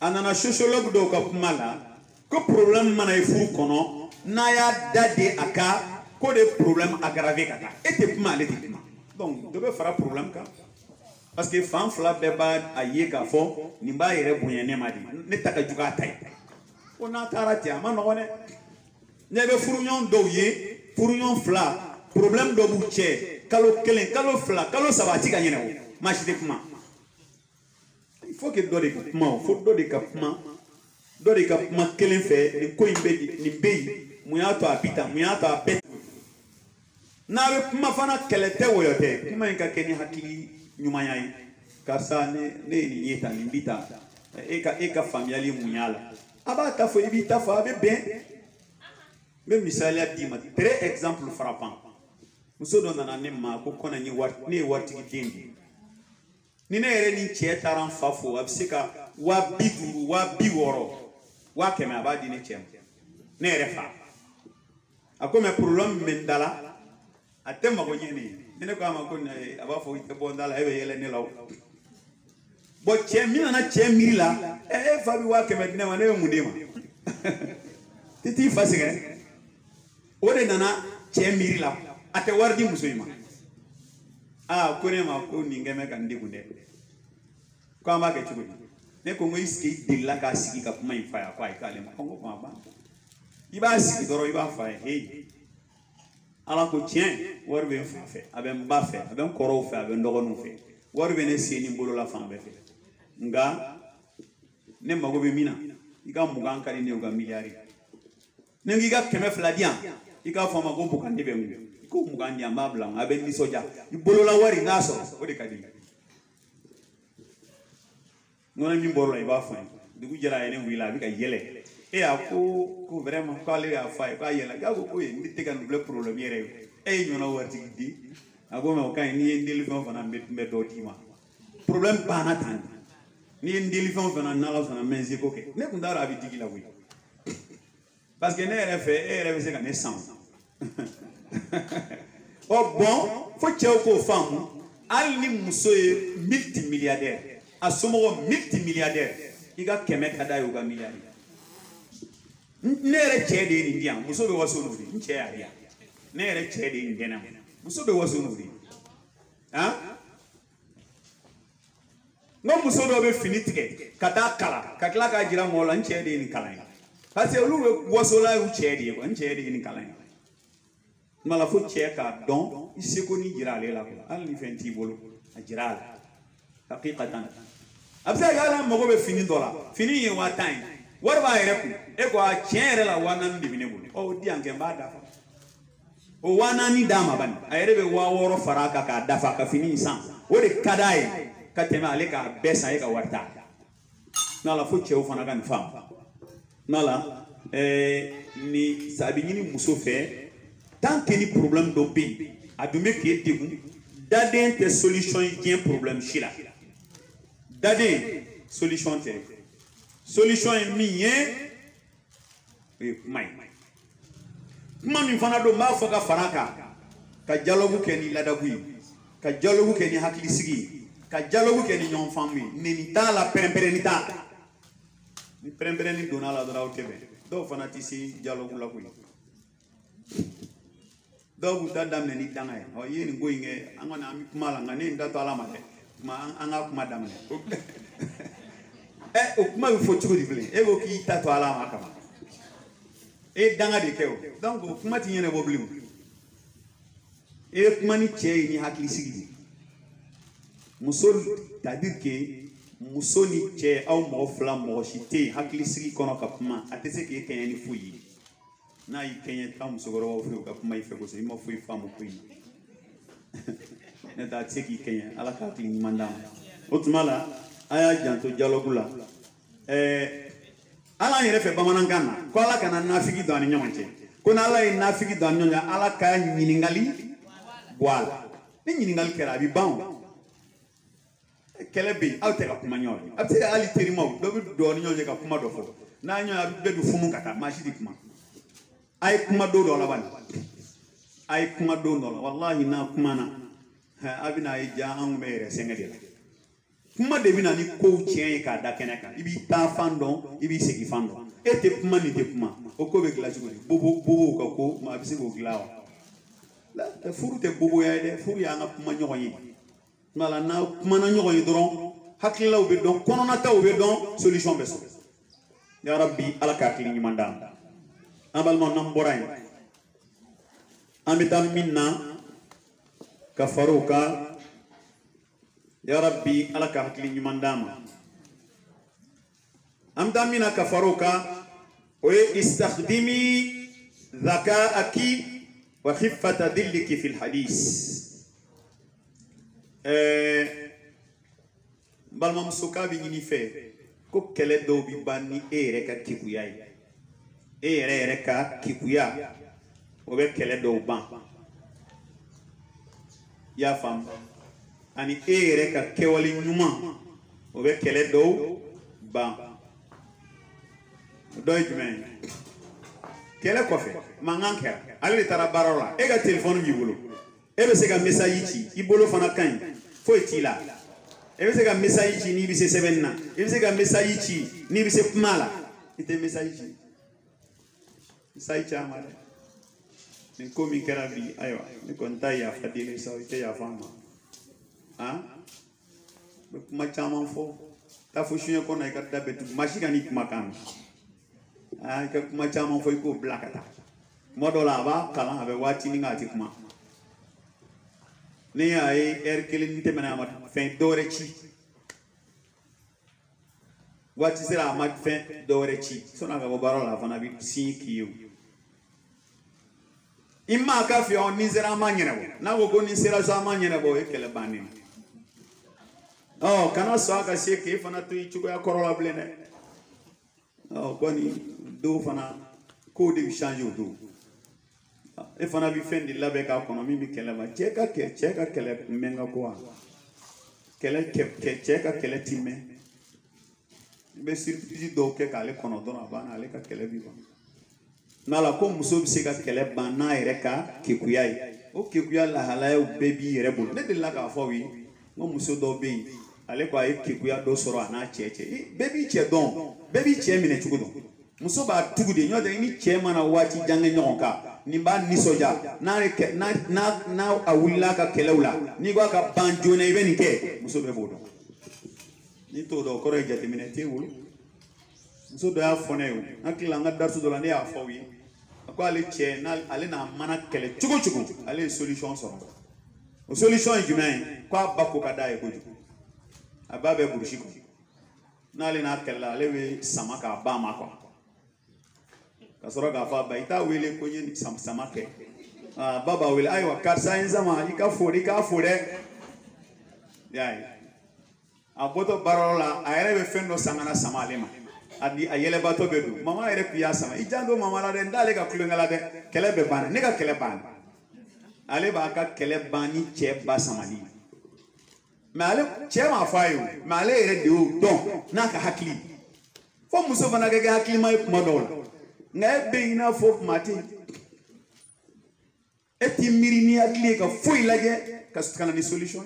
S1: anana sociologue do ka kuma la ko problème mana e furu kono na ya dade aka ko de problème aggravé kata ete kuma le te kuma donc de be fara problème ka parce que fan fla be ba aye ka fo ni ba yere bunya ne madi ne taka juga tay o na tarati ama no ne ne be furu nyon do ye furu nyon fla problème do bu che kalo kelen kalo fla kalo sabati ka nyene o machide kuma il faut que do de kuma faut do de kuma kelen fe ni ko imbe ni be mu ya to apita mu ya to apet na be kuma fana kelete woyote kuma inka keni hakili nyuma yai kasa ne ni yeta ni bita eka familiali munyala abata fo ibita fa be ben même misali adima très exemple frappant muso do nana ne ma ko kona ni wat ne wati gindi ni ne ere ni che taran fafo absika wa biduru wa biworo wa kema abadi ne chem ne ere fa akome problème mendala atema ko nyene ne ko ama ko aba fo ite bondala ebe yele ne law bo chemi na chemi la fa bi wa kema dina ma ne mundema titi fasige ode nana chemi la ate wardi musoyima ko ne ma ko ningeme kan digunde ko ama ke chugo ne ko ngoy ski dilla ka sigi ka kuma ifa ya kwa ikale ma ko ma ba iba sigi doro iba fa hey ala ko tien warbe fa fe aben ba fe aben koro fe aben dogonu fe warbe ne seni bolo la fa be fe nga ne mago be mina iga mugan kali ne uga miliari ne ngiga keme fladian iga fa mago bu kan de be mu ko mugan dia mabla aben ni soja ibolo la wari ngaso o de kadi ngona mi bolo iba fa dugu jara ene wila bi ka yele ko vraiment ko ale ya fa ko yela ga ko ni tegan le problème yere ñona warti di ago me kan ni ndeli fon fana be do tima problème bana tan ni ndeli fon fana na la fana menzi ko ke ne kundara abi digila wi parce que ne ere se kan ne sang oh bon faut que ko femme al ni musoye multimilliardaire asomo multimilliardaire iga kemek ada yoga milliardaire nere chede ni ndia muso be waso nuri nche ya ya nere chede ni ndena muso be waso nuri ha no muso do be finitike kata kala ka jira mola nchede ni kala parce que lu waso la u chede ko nchede ni kala mala fo cheka don iseko ni jira le la ko al ni fenti bolo ajira la haqiqatan absa gala mo be fini dola fini ye wa time warba yere ku e ko a chere la wana ndi bine bulu o di anke mbada o wana ni dama ban ayere be wa woro faraka ka dafa ka fini san o de kadai ka tema ale ka besa e ka warta nala fo che o fana kan fam nala ni sabi ni muso fe tant que ni problème do bi adume ke degu dade te solution yi problème chila dade solution te solution est mienne et mai mami fana do ma foka faraka ka dialogue ke ni ladabu ka dialogue ke ni hakili sigi ka dialogue ke ni ñon fammi ni ta la perempere ni ta ni perempere ni dona la dora o tebe do fanati si dialogue la kuyi do bu da dam ni danga e o yeni goyinge angona ami kuma la ngane nda to ala ma de ma anga kuma dam ne o kuma fo chugo di bele e go ki ta to ala ma kama e danga de keo donc o kuma ti nyene bo blim e kuma ni che ni hakili sigi musol c'est-à-dire que muso ni cɛ aw mɔgɔ fila mɔgɔ si tɛ yen hakili sigi kɔnɔ ka kuma a tɛ se k'e kɛɲɛ ni foyi ye n'a y'i kɛɲɛ taa musokɔrɔbaw fɛ u ka kuma i fɛ kosɛbɛ i ma foyi faamu ko in na ne tɛ a tɛ se k'i kɛɲɛ ala k'a hakili ɲuman d'a ma o tuma la a y'a janto dialogue la ala yɛrɛ fɛ bamanankan na ko ala kana nafigi don ani ɲɔgɔn cɛ ko ni ala ye nafigi don ani ɲɔgɔn cɛ ala ka ɲininkali bɔ a la ni ɲininkali kɛra a bɛ ban kɛlɛ bɛ yen aw tɛ ka kuma ɲɔgɔn ye a bɛ se ka hali terimaw dɔ bɛ dɔɔni ɲɔgɔn cɛ ka kuma dɔ fɔ n'a ɲɔgɔn a bɛ bɛɛ don funu ka taa maa si tɛ kuma a ye kuma don dɔ la bani a ye kuma don dɔ la walahi n'a kuma na a bɛ n'a ye ja anw bɛ yɛrɛ sɛgɛn de la kuma de bɛ na ni kow tiɲɛ ye k'a da kɛnɛ kan i b'i taa fan dɔn i b'i segin fan dɔn e tɛ kuma nin tɛ kuma o ko bɛ dilan cogo di bobow ka ko maa bɛ se k'o dilan wa furu tɛ boboya ye dɛ furu y'an ka kuma ɲɔgɔn ye mala na kumana ɲɔgɔn ye dɔrɔn hakililaw bɛ dɔn kɔnɔnataw bɛ dɔn solution bɛ sɔrɔ ya rabbi ala ka hakili ɲuman d'an ma an balimaw n'an bɔra yen an bɛ taa min na ka fara o kan ya rabbi ala ka hakili ɲuman d'an ma an bɛ taa min na ka fara o kan o ye istakhdimi dhakaaki wa khiffata dilliki fil hadis balimamuso k'a bɛ ɲini fɛ ko kɛlɛ dɔw bɛ ban ni e yɛrɛ ka kekuya ye e yɛrɛ ka kekuya o bɛ kɛlɛ dɔw ban i y'a faamu ani e yɛrɛ ka kɛwale ɲuman o bɛ kɛlɛ dɔw ban o dɔ ye jumɛn ye kɛlɛ kɔfɛ mankan kɛra ale de taara baara la e ka telefɔni b'i bolo e bɛ se ka message ci i bolo fana ka ɲi foyi t'i la e bɛ se ka message ci n'i bɛ se sɛbɛnni na i bɛ se ka message ci n'i bɛ se kuma la i tɛ message ci message ci a ma dɛ nin ko min kɛra bi ayiwa ne kɔni t'a yafa deli sa i tɛ yafa n ma han n bɛ kuma caman fɔ taa fo suɲɛ kɔnɔ i ka da bɛɛ tugu maa si ka n'i kumakan mɛn i ka kuma caman fɔ i k'o bila ka taa tuma dɔw la a b'a kalan a bɛ waati nin k'a tɛ kuma. Ne y'a ye heure kelen tɛmɛna a ma fɛn dɔwɛrɛ ci waati sera a ma fɛn dɔwɛrɛ ci sɔnni a ka bɔ baara la a fana bɛ sin k'i ye i ma ka fɛ ɔ ni sera an ma ɲɛnabɔ n'a ko ni sera so an ma ɲɛnabɔ o ye kɛlɛ bannen ɔ kana sɔn a ka se k'e fana to i cogoya kɔrɔ la bilen dɛ ɔ kɔni dɔw fana kow de bɛ changer o don. E fana bi fɛn de labɛn k'a kɔnɔ min bɛ kɛlɛ ma cɛ ka kɛlɛ mɛn ka ko wa cɛ ka kɛlɛ ti mɛn i bɛ surprise dɔw kɛ k'ale kɔnɔ dɔrɔn a banna ale ka kɛlɛ bi ban n'ala ko muso bɛ se ka kɛlɛ ban n'a yɛrɛ ka kekuya ye o kekuya lahalayaw bɛɛ b'i yɛrɛ bolo ne delila k'a fɔ aw ye n ko muso dɔw bɛ yen ale ko a ye kekuya dɔ sɔrɔ a n'a cɛ bɛɛ b'i cɛ dɔn bɛɛ b'i cɛ minɛ cogo dɔn muso b'a tugu de n'o tɛ i ni cɛ mana waati jan kɛ ɲɔgɔn kan nin b'a nisɔndiya n'a a wulila ka kɛlɛw la n'i ko a ka ban joona i bɛ nin kɛ muso bɛɛ b'o dɔn n'i t'o dɔn o kɔrɔ ye jateminɛ t'e bolo muso dɔ y'a fɔ ne ye o n hakili la n ka darisu dɔ la ne y'a fɔ aw ye a ko ale cɛ ale n'a mana kɛlɛ cogo cogo ale ye solution sɔrɔ o solution ye jumɛn ye ko a ba ko ka d'a ye kojugu a ba bɛ burusi kɔnɔ n'ale n'a kɛlɛla ale bɛ sama k'a ba ma quoi ka sɔrɔ k'a fɔ a ba i t'a wele ko n ye sama kɛ ba b'a wele ayiwa karisa ye n sama i k'a fo dɛ y'a ye a bɔtɔ baarayɔrɔ la a yɛrɛ bɛ fɛn dɔ san ka na sama ale ma a yɛlɛbatɔ bɛ don mama yɛrɛ tun y'a sama i jan don mama la dɛ n t'ale ka kulonkɛ la dɛ kɛlɛ bɛ banna ne ka kɛlɛ banna ale b'a ka kɛlɛ ban ni cɛ ba samali mais ale cɛ m'a fɔ a ye o mais ale yɛrɛ de y'o dɔn n'a ka hakili fo muso fana ka kɛ hakilima ye kuma dɔw la nka e bɛ i n'a fɔ kuma tɛ e t'i miiri ni hakili ye ka foyi lajɛ kana ni solution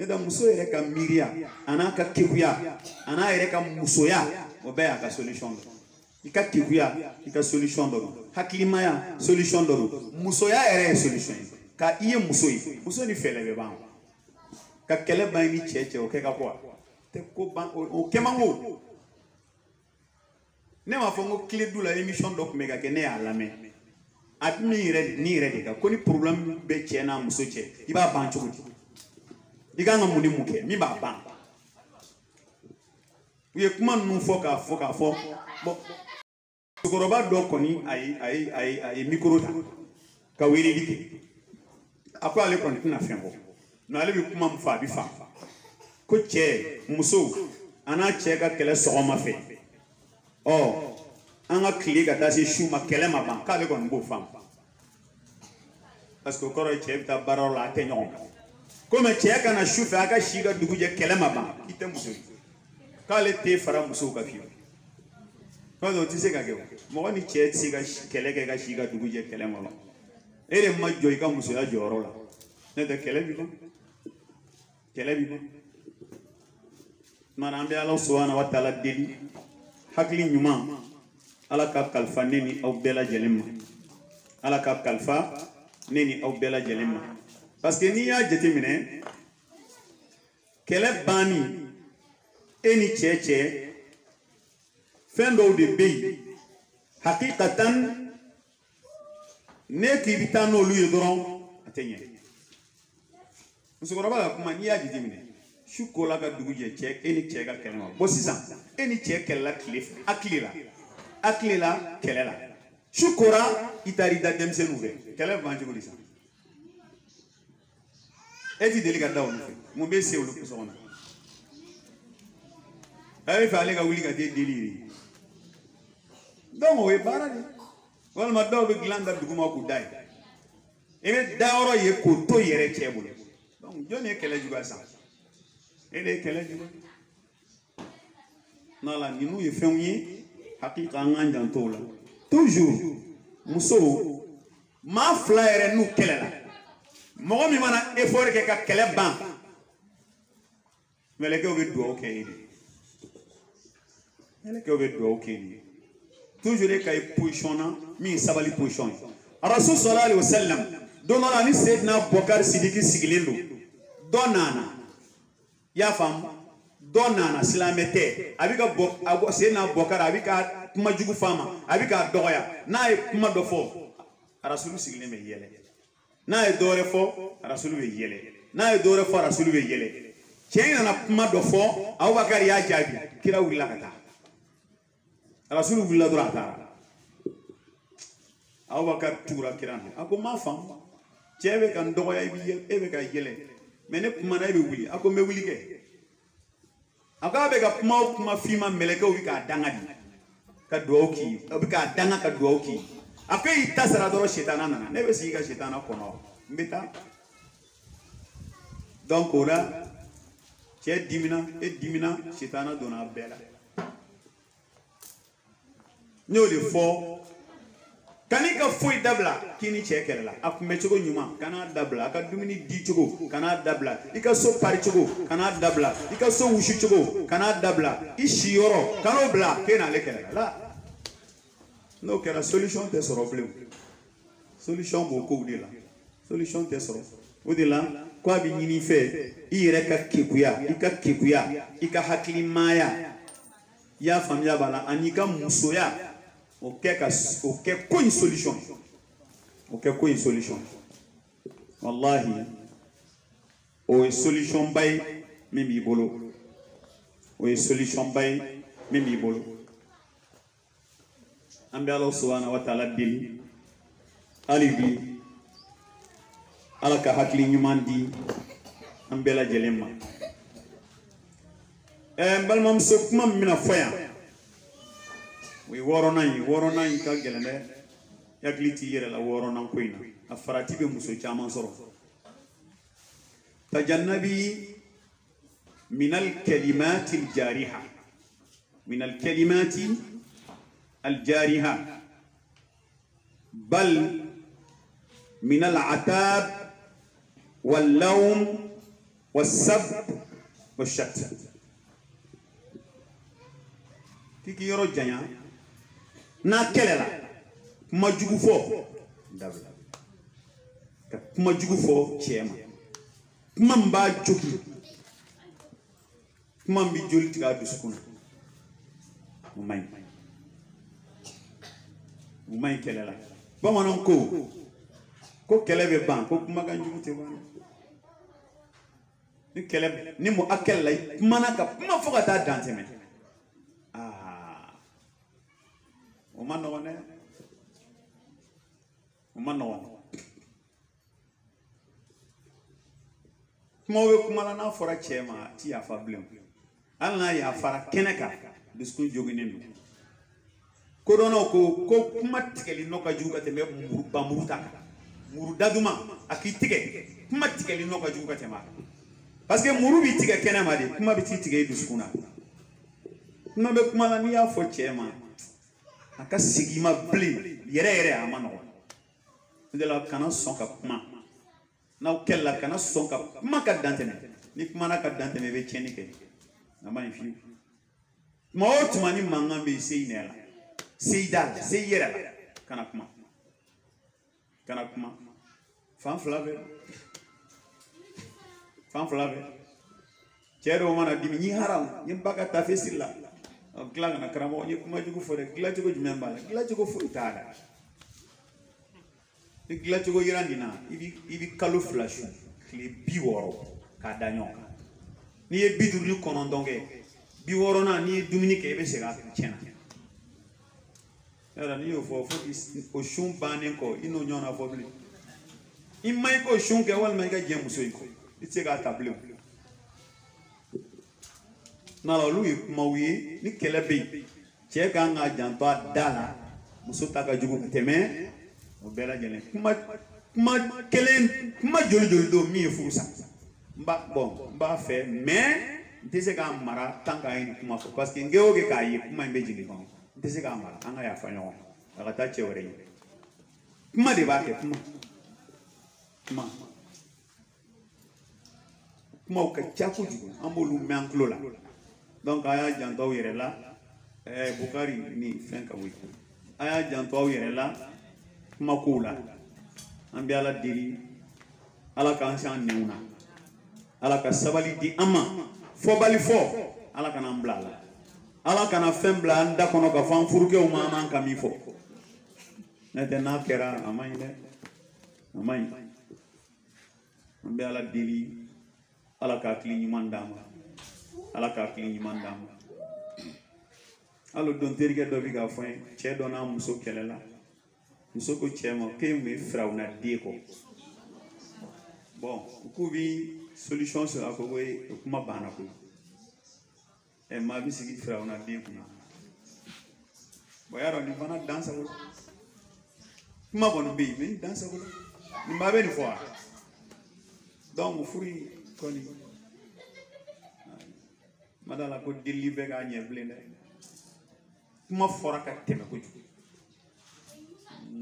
S1: ne da muso yɛrɛ ka miiriya an'a ka kekuya an'a yɛrɛ ka musoya o bɛɛ y'a ka solution dɔ i ka kekuya i ka solution dɔ don hakilimaya solution dɔ don musoya yɛrɛ ye solution ye ka i ye muso ye muso ni fɛlɛ bɛ ban ka kɛlɛ ban ni cɛ o kɛ ka bɔ tɛ ko ban o kɛ man go ne m'a fɔ n ko clé du la émission dɔ tun bɛ ka kɛ ne y'a lamɛn a tun min yɛrɛ ni yɛrɛ de kan ko ni problème bɛ cɛ n'a muso cɛ i b'a ban cogo di i kan ka mun ni mun kɛ min b'a ban u ye kuma ninnu fɔ k'a fɔ bon musokɔrɔba dɔ kɔni a ye micro ta ka weleli kɛ a ko ale kɔni tɛna fɛn fɔ mais ale bɛ kuma min fɔ a bɛ faamu ko cɛ muso a n'a cɛ ka kɛlɛ sɔgɔma fɛ an ka tile ka taa se su ma kɛlɛ ma ban k'ale kɔni b'o faamu parce que o kɔrɔ ye cɛ bɛ taa baarayɔrɔ la a tɛ ɲɔgɔn kan komi cɛ kana su fɛ a ka si ka dugu jɛ kɛlɛ ma ban i tɛ muso ye k'ale tɛ fara musow kan fiyewu n'o tɛ o tɛ se ka kɛ o mɔgɔ ni cɛ tɛ se ka kɛlɛ kɛ ka si ka dugu jɛ kɛlɛ ma ban e de ma jɔ i ka musoya jɔyɔrɔ la n'o tɛ kɛlɛ b'i ban kɛlɛ b'i ban maanaam an bɛ Ala subahana wa taala deli hakili ɲuman Ala ka kalifa ne ni aw bɛɛ lajɛlen ma Ala ka kalifa ne ni aw bɛɛ lajɛlen ma parce que n'i y'a jateminɛ kɛlɛ banni e ni cɛ fɛn dɔw de bɛ yen hakikatan ne k'i bɛ taa n'olu ye dɔrɔn a tɛ ɲɛ musokɔrɔba ka kuma n'i y'a jateminɛ su kola ka dugu jɛ cɛ e ni cɛ ka kɛlɛ ma bon sisan e ni cɛ kɛlɛla tile fɛ a kilela kɛlɛ la su kora i taara i da denmisɛnninw fɛ kɛlɛ bɛ ban cogo di sisan e ti deli ka da olu fɛ mun bɛ se olu so kɔnɔ a bɛ fɛ ale ka wuli ka taa deli ye donc o ye baara de walima dɔw bɛ dilan da duguma k'u da ye i bɛ dayɔrɔ ye k'o to yɛrɛ cɛ bolo donc jɔn ye kɛlɛ juguya sisan e de ye kɛlɛ juguya n'ala ninnu ye fɛnw ye hakika an k'an janto o la toujours musow maa fila yɛrɛ n'u kɛlɛla mɔgɔ min mana effort kɛ ka kɛlɛ ban mɛlɛkɛw bɛ dugawu kɛ e de mɛlɛkɛw bɛ dugawu kɛ e de toujours e ka ye position na min sabali position ye Rasul sallallahu alaihi wasallam don dɔ la ni Seydina Bukari Sidiki sigilen don dɔ nana i y'a faamu dɔ nana silamɛ tɛ a bɛ ka bɔ Seydina Bukari a bɛ ka kuma jugu f'a ma a bɛ k'a dɔgɔya n'a ye kuma dɔ fɔ Rasul sigilen bɛ yɛlɛ n'a ye dɔwɛrɛ fɔ Rasul bɛ yɛlɛ n'a ye dɔwɛrɛ fɔ Rasul bɛ yɛlɛ cɛ in nana kuma dɔ fɔ Abubakari y'a jaabi kira wulila ka taa Rasul wulila dɔrɔn a taara Abubakari tugura kira nɔ a ko n m'a faamu cɛ bɛ ka n dɔgɔya e bɛ ka yɛlɛ mais ne kumana e bɛ wuli a ko n bɛ wuli kɛ a ko a bɛ ka kuma o kuma f'i ma mɛlɛkɛw bɛ k'a danga di ka dugawu k'i ye a bɛ k'a danga ka dugawu k'i ye a ko e y'i ta sara dɔrɔn sitana nana ne bɛ sigi ka sitana kɔnɔ n bɛ taa donc o la cɛ dimina e dimina sitana donna a bɛɛ la n y'o de fɔ kan'i ka foyi dabila k'i ni cɛ kɛlɛla a kunbɛ cogo ɲuman kan'a dabila a ka dumuni di cogo kan'a dabila i ka so pari cogo kan'a dabila i ka so wusu cogo kan'a dabila i si yɔrɔ kan'o bila k'e n'ale kɛlɛla la n'o kɛra solution tɛ sɔrɔ bilen solution b'o kow de la solution tɛ sɔrɔ o de la ko a bɛ ɲini i fɛ i yɛrɛ ka kekuya i ka hakilimaya i y'a faamuya b'a la ani i ka musoya o kɛ ko in solution o kɛ ko in solution wallahi o ye solution ba ye min b'i bolo o ye solution ba ye min b'i bolo an bɛ Ala subahana wa taala deli hali bi Ala ka hakili ɲuman di an bɛɛ lajɛlen ma n balimamuso kuma min bɛna fɔ yan o ye wɔɔrɔnan in ka gɛlɛn dɛ i hakili t'i yɛrɛ la wɔɔrɔnan ko in na a farati bɛ muso caman sɔrɔ tajannabi minal kalimati aljariha bal minal atab واللوم والسب والشتم kiki yoro janya na kelela kuma jugu fo dabla ka kuma jugu fo chema kuma mba jogi kuma mbi joli tiga duskuna umay kelela ba monon ko kelebe ban ko kuma kan jugu te ban ni kelebe ni mo akella kuma na ka kuma fo ka ta danteme Umano Mowe kumala na fora chema ti ya fablem alna ya fara keneka disku jogine ko dono ko kuma tikeli noka juga tembe muru daduma akitike kuma tikeli noka juga tema parce que muru bi tike kenema de kuma bi tike diskuna kuma be kumala ni ya fo chema aka sigima bli yere amano de la kana son ka kuma na kella kana son ka kuma ka dantene ni kuma na ka dantene be cheni ke na mani fi mo tumani mangambe seinela seida seyera kana kuma fan flave chero mana dimi ni haram ni baka tafesilla glanga na karamo ni kuma jugo fore glati go jumembala glati go fuitada glati go yirandina ibi kalu flash kli biworo ka danyoka ni e bidur ni konondonge biworo na ni Dominique ebe sega chena era ni o fo o shun banen ko ino nyona fo bli imay ko shun ke wal may ga jemuso ko itega tableau na la lui mawi ni kelebe che ganga janto dala muso taka jugu teme o bela jene kuma kelen kuma joli do mi fusa mba fe mais ndese ka mara tanga ini kuma ko parce que ngeo ke kai kuma mbe jini ko ndese ka mara anga ya fanyo aka ta chewre kuma de ba ke kuma ka chaku jugu ambolu menklo la donc aya janto yere la Bukari ni fenka wi aya janto yere la kuma kula ambi ala diri ala ka anshan neuna ala ka sabali di ama fo bali fo ala kana mblala ala kana fembla anda kono ka fan furuke o mama ka mi fo nete na kera amay ambi ala diri ala ka klini mandama alo don terike do bi ga foin che do na muso kelela muso ko chemo ke me frauna deko bon ku bi solution sur a ko we kuma bana ko e ma bi sigi frauna deko na boyaro ni bana dansa ko kuma bon bi me dansa ko ni ma be ni fois donc furi ko ni madala ko deliver ga ñeblene kuma fora ka teme ko ju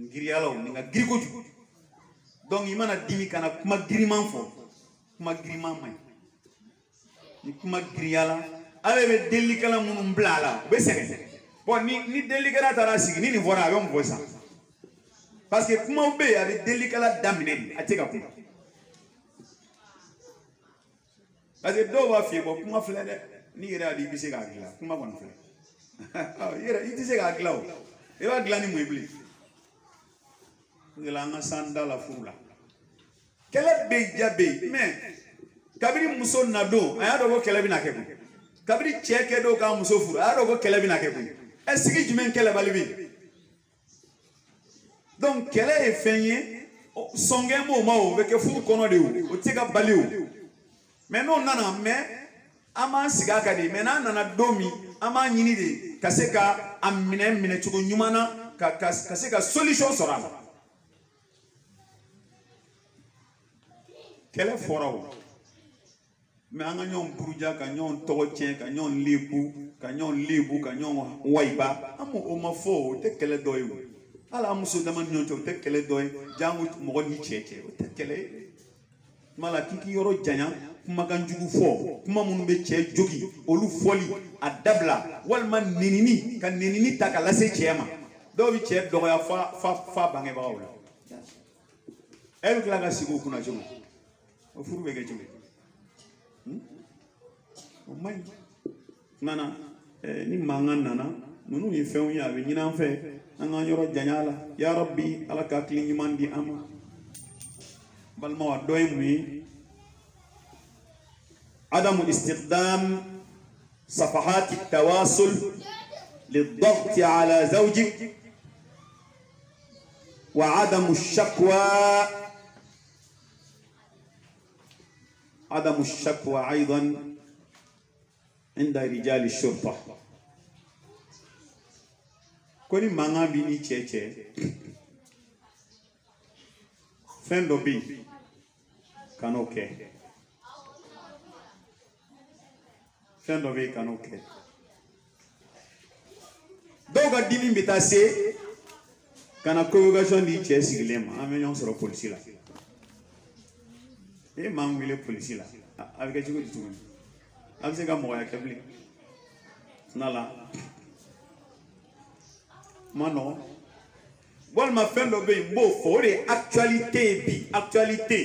S1: ngir yalla ni nga giri ko ju donc imana dimi kana kuma giriman fo kuma giriman may ni kuma giri yalla ale be delikala munum blala be sene bon ni delikala tara sigi ni fora be mo bosa parce que kuma be ale delikala damine atika ko parce que do wa fi bo kuma flede ni yera di bise ga gila kuma bon fle yera iti se ga gila o e wa gila ni muibli ngela nga sanda la furula kele be jabe mais kabiri muso nado aya do ko kele bi na ke kabiri cheke do ka muso furu aya do ko kele bi na ke esigi jumen kele balibi donc kele e fenye songe mo ma o be ke furu kono de o tika bali o mais non nana mais ama siga ka di mena nana domi ama nyini de kaseka amine chuko nyumana kaseka solution sorala kele forao me anga nyon buruja ka nyon toche ka nyon lebu ka nyon waiba amu o mafo te kele doyu ala muso dama nyon te kele doy jangu mo ni cheche te kele mala kiki yoro janya kuma kan jugu fo kuma mun be cɛ jogi olu foli a dabla walma nenini kan nenini ta kala se cɛ ma dɔw bi cɛ dɔgɔya fa bangebagaw la elle kila ka sigi o kunna cogo o furu bɛ kɛ cogo o maɲi nana ni mankan nana ninnu ye fɛnw ye a bɛ ɲini an fɛ an k'an yɔrɔ janya la ya rabbi ala ka hakili ɲuman di an ma balimaw a dɔ ye mun ye عدم استخدام صفحات التواصل للضغط على زوجك وعدم الشكوى أيضا عند رجال الشرطة كوني مانا بيني تشي فين بي كانوا كي fɛn dɔ bɛ yen kan'o kɛ dɔw ka dimi bɛ taa se ka na convocation di cɛ sigilen ma an bɛ ɲɔgɔn sɔrɔ polisi la e maa min wele polisi la a bɛ kɛ cogo di tuguni a bɛ se ka mɔgɔya kɛ bilen n'ala ma nɔgɔn walima fɛn dɔ bɛ yen n b'o fɔ o de ye actualité ye bi actualité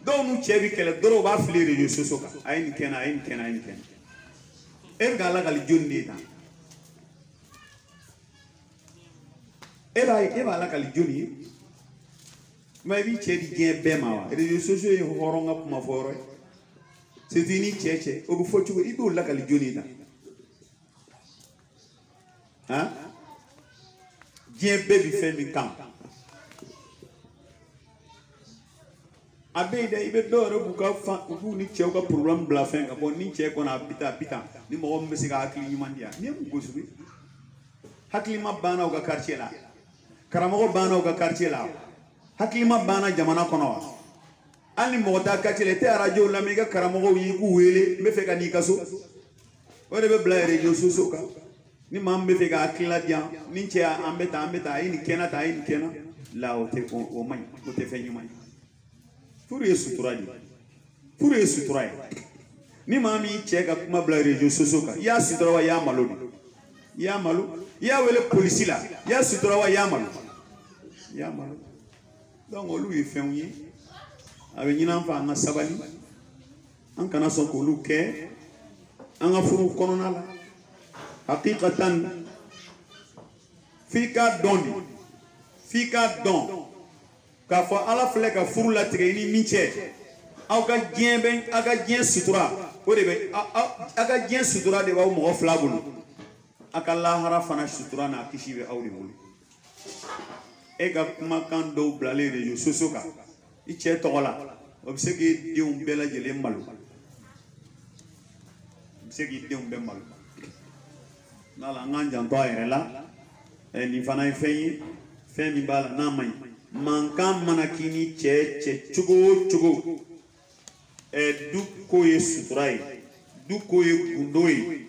S1: dɔw n'u cɛ bɛ kɛlɛ dɔrɔn u b'a fili réseaux sociaux kan a ye nin kɛ n na a ye nin kɛ n na a ye nin kɛ n na e bɛ ala ka jɔn de ta e b'a la ka jɔn ye mais i b'i cɛ di diɲɛ bɛɛ ma wa réseaux sociaux ye hɔrɔn ka kuma fɔ yɔrɔ ye surtout i ni cɛ o bɛ fɔ cogo i b'o la ka jɔn de ta han diɲɛ bɛɛ bi fɛn min kan a bɛ yen dɛ i bɛ dɔw yɛrɛ b'u ka fan u b'u ni cɛw ka problème bila fɛn kan bon ni cɛ kɔni a bi tan ni mɔgɔ min bɛ se ka hakili ɲuman di yan ni ye mun gosi hakilima banna u ka quartier la karamɔgɔ banna u ka quartier la hakilima banna jamana kɔnɔ wa hali ni mɔgɔ t'a quartier la i tɛ radio lamɛn i ka karamɔgɔw ye i k'u wele n bɛ fɛ ka n'i ka so o de bɛ bila réseaux sociaux kan ni maa min bɛ fɛ ka hakilila di yan ni cɛ an bɛ tan a ye nin kɛ n na tan a ye nin kɛ n na la o man ɲi o tɛ fɛn ɲuman ye. Furu ye sutura de furu ye sutura ye ni maa min cɛ ka kuma bila réseaux sociaux kan i y'a sutura wa i y'a malo de i y'a malo i y'a wele polisi la i y'a sutura wa i y'a malo donc olu ye fɛnw ye a bɛ ɲini an fɛ an ka sabali an kana sɔn k'olu kɛ an ka furu kɔnɔna la hakikatan f'i k'a dɔn k'a fɔ ala filɛ ka furu latigɛ i ni min cɛ aw ka diɲɛ sutura o de bɛ aw ka diɲɛ sutura de b'aw mɔgɔ fila bolo a ka lahara fana sutura n'a kisi bɛ aw de bolo e ka kumakan dɔw bilalen réseaux sociaux kan i cɛ tɔgɔ la o bɛ se k'i denw bɛɛ lajɛlen malo n'ala an k'an janto a yɛrɛ la nin fana ye fɛn ye fɛn min b'a la n'a man ɲi mankan mana k'i ni cɛ cogo o cogo du ko ye sutura ye du ko ye gundo ye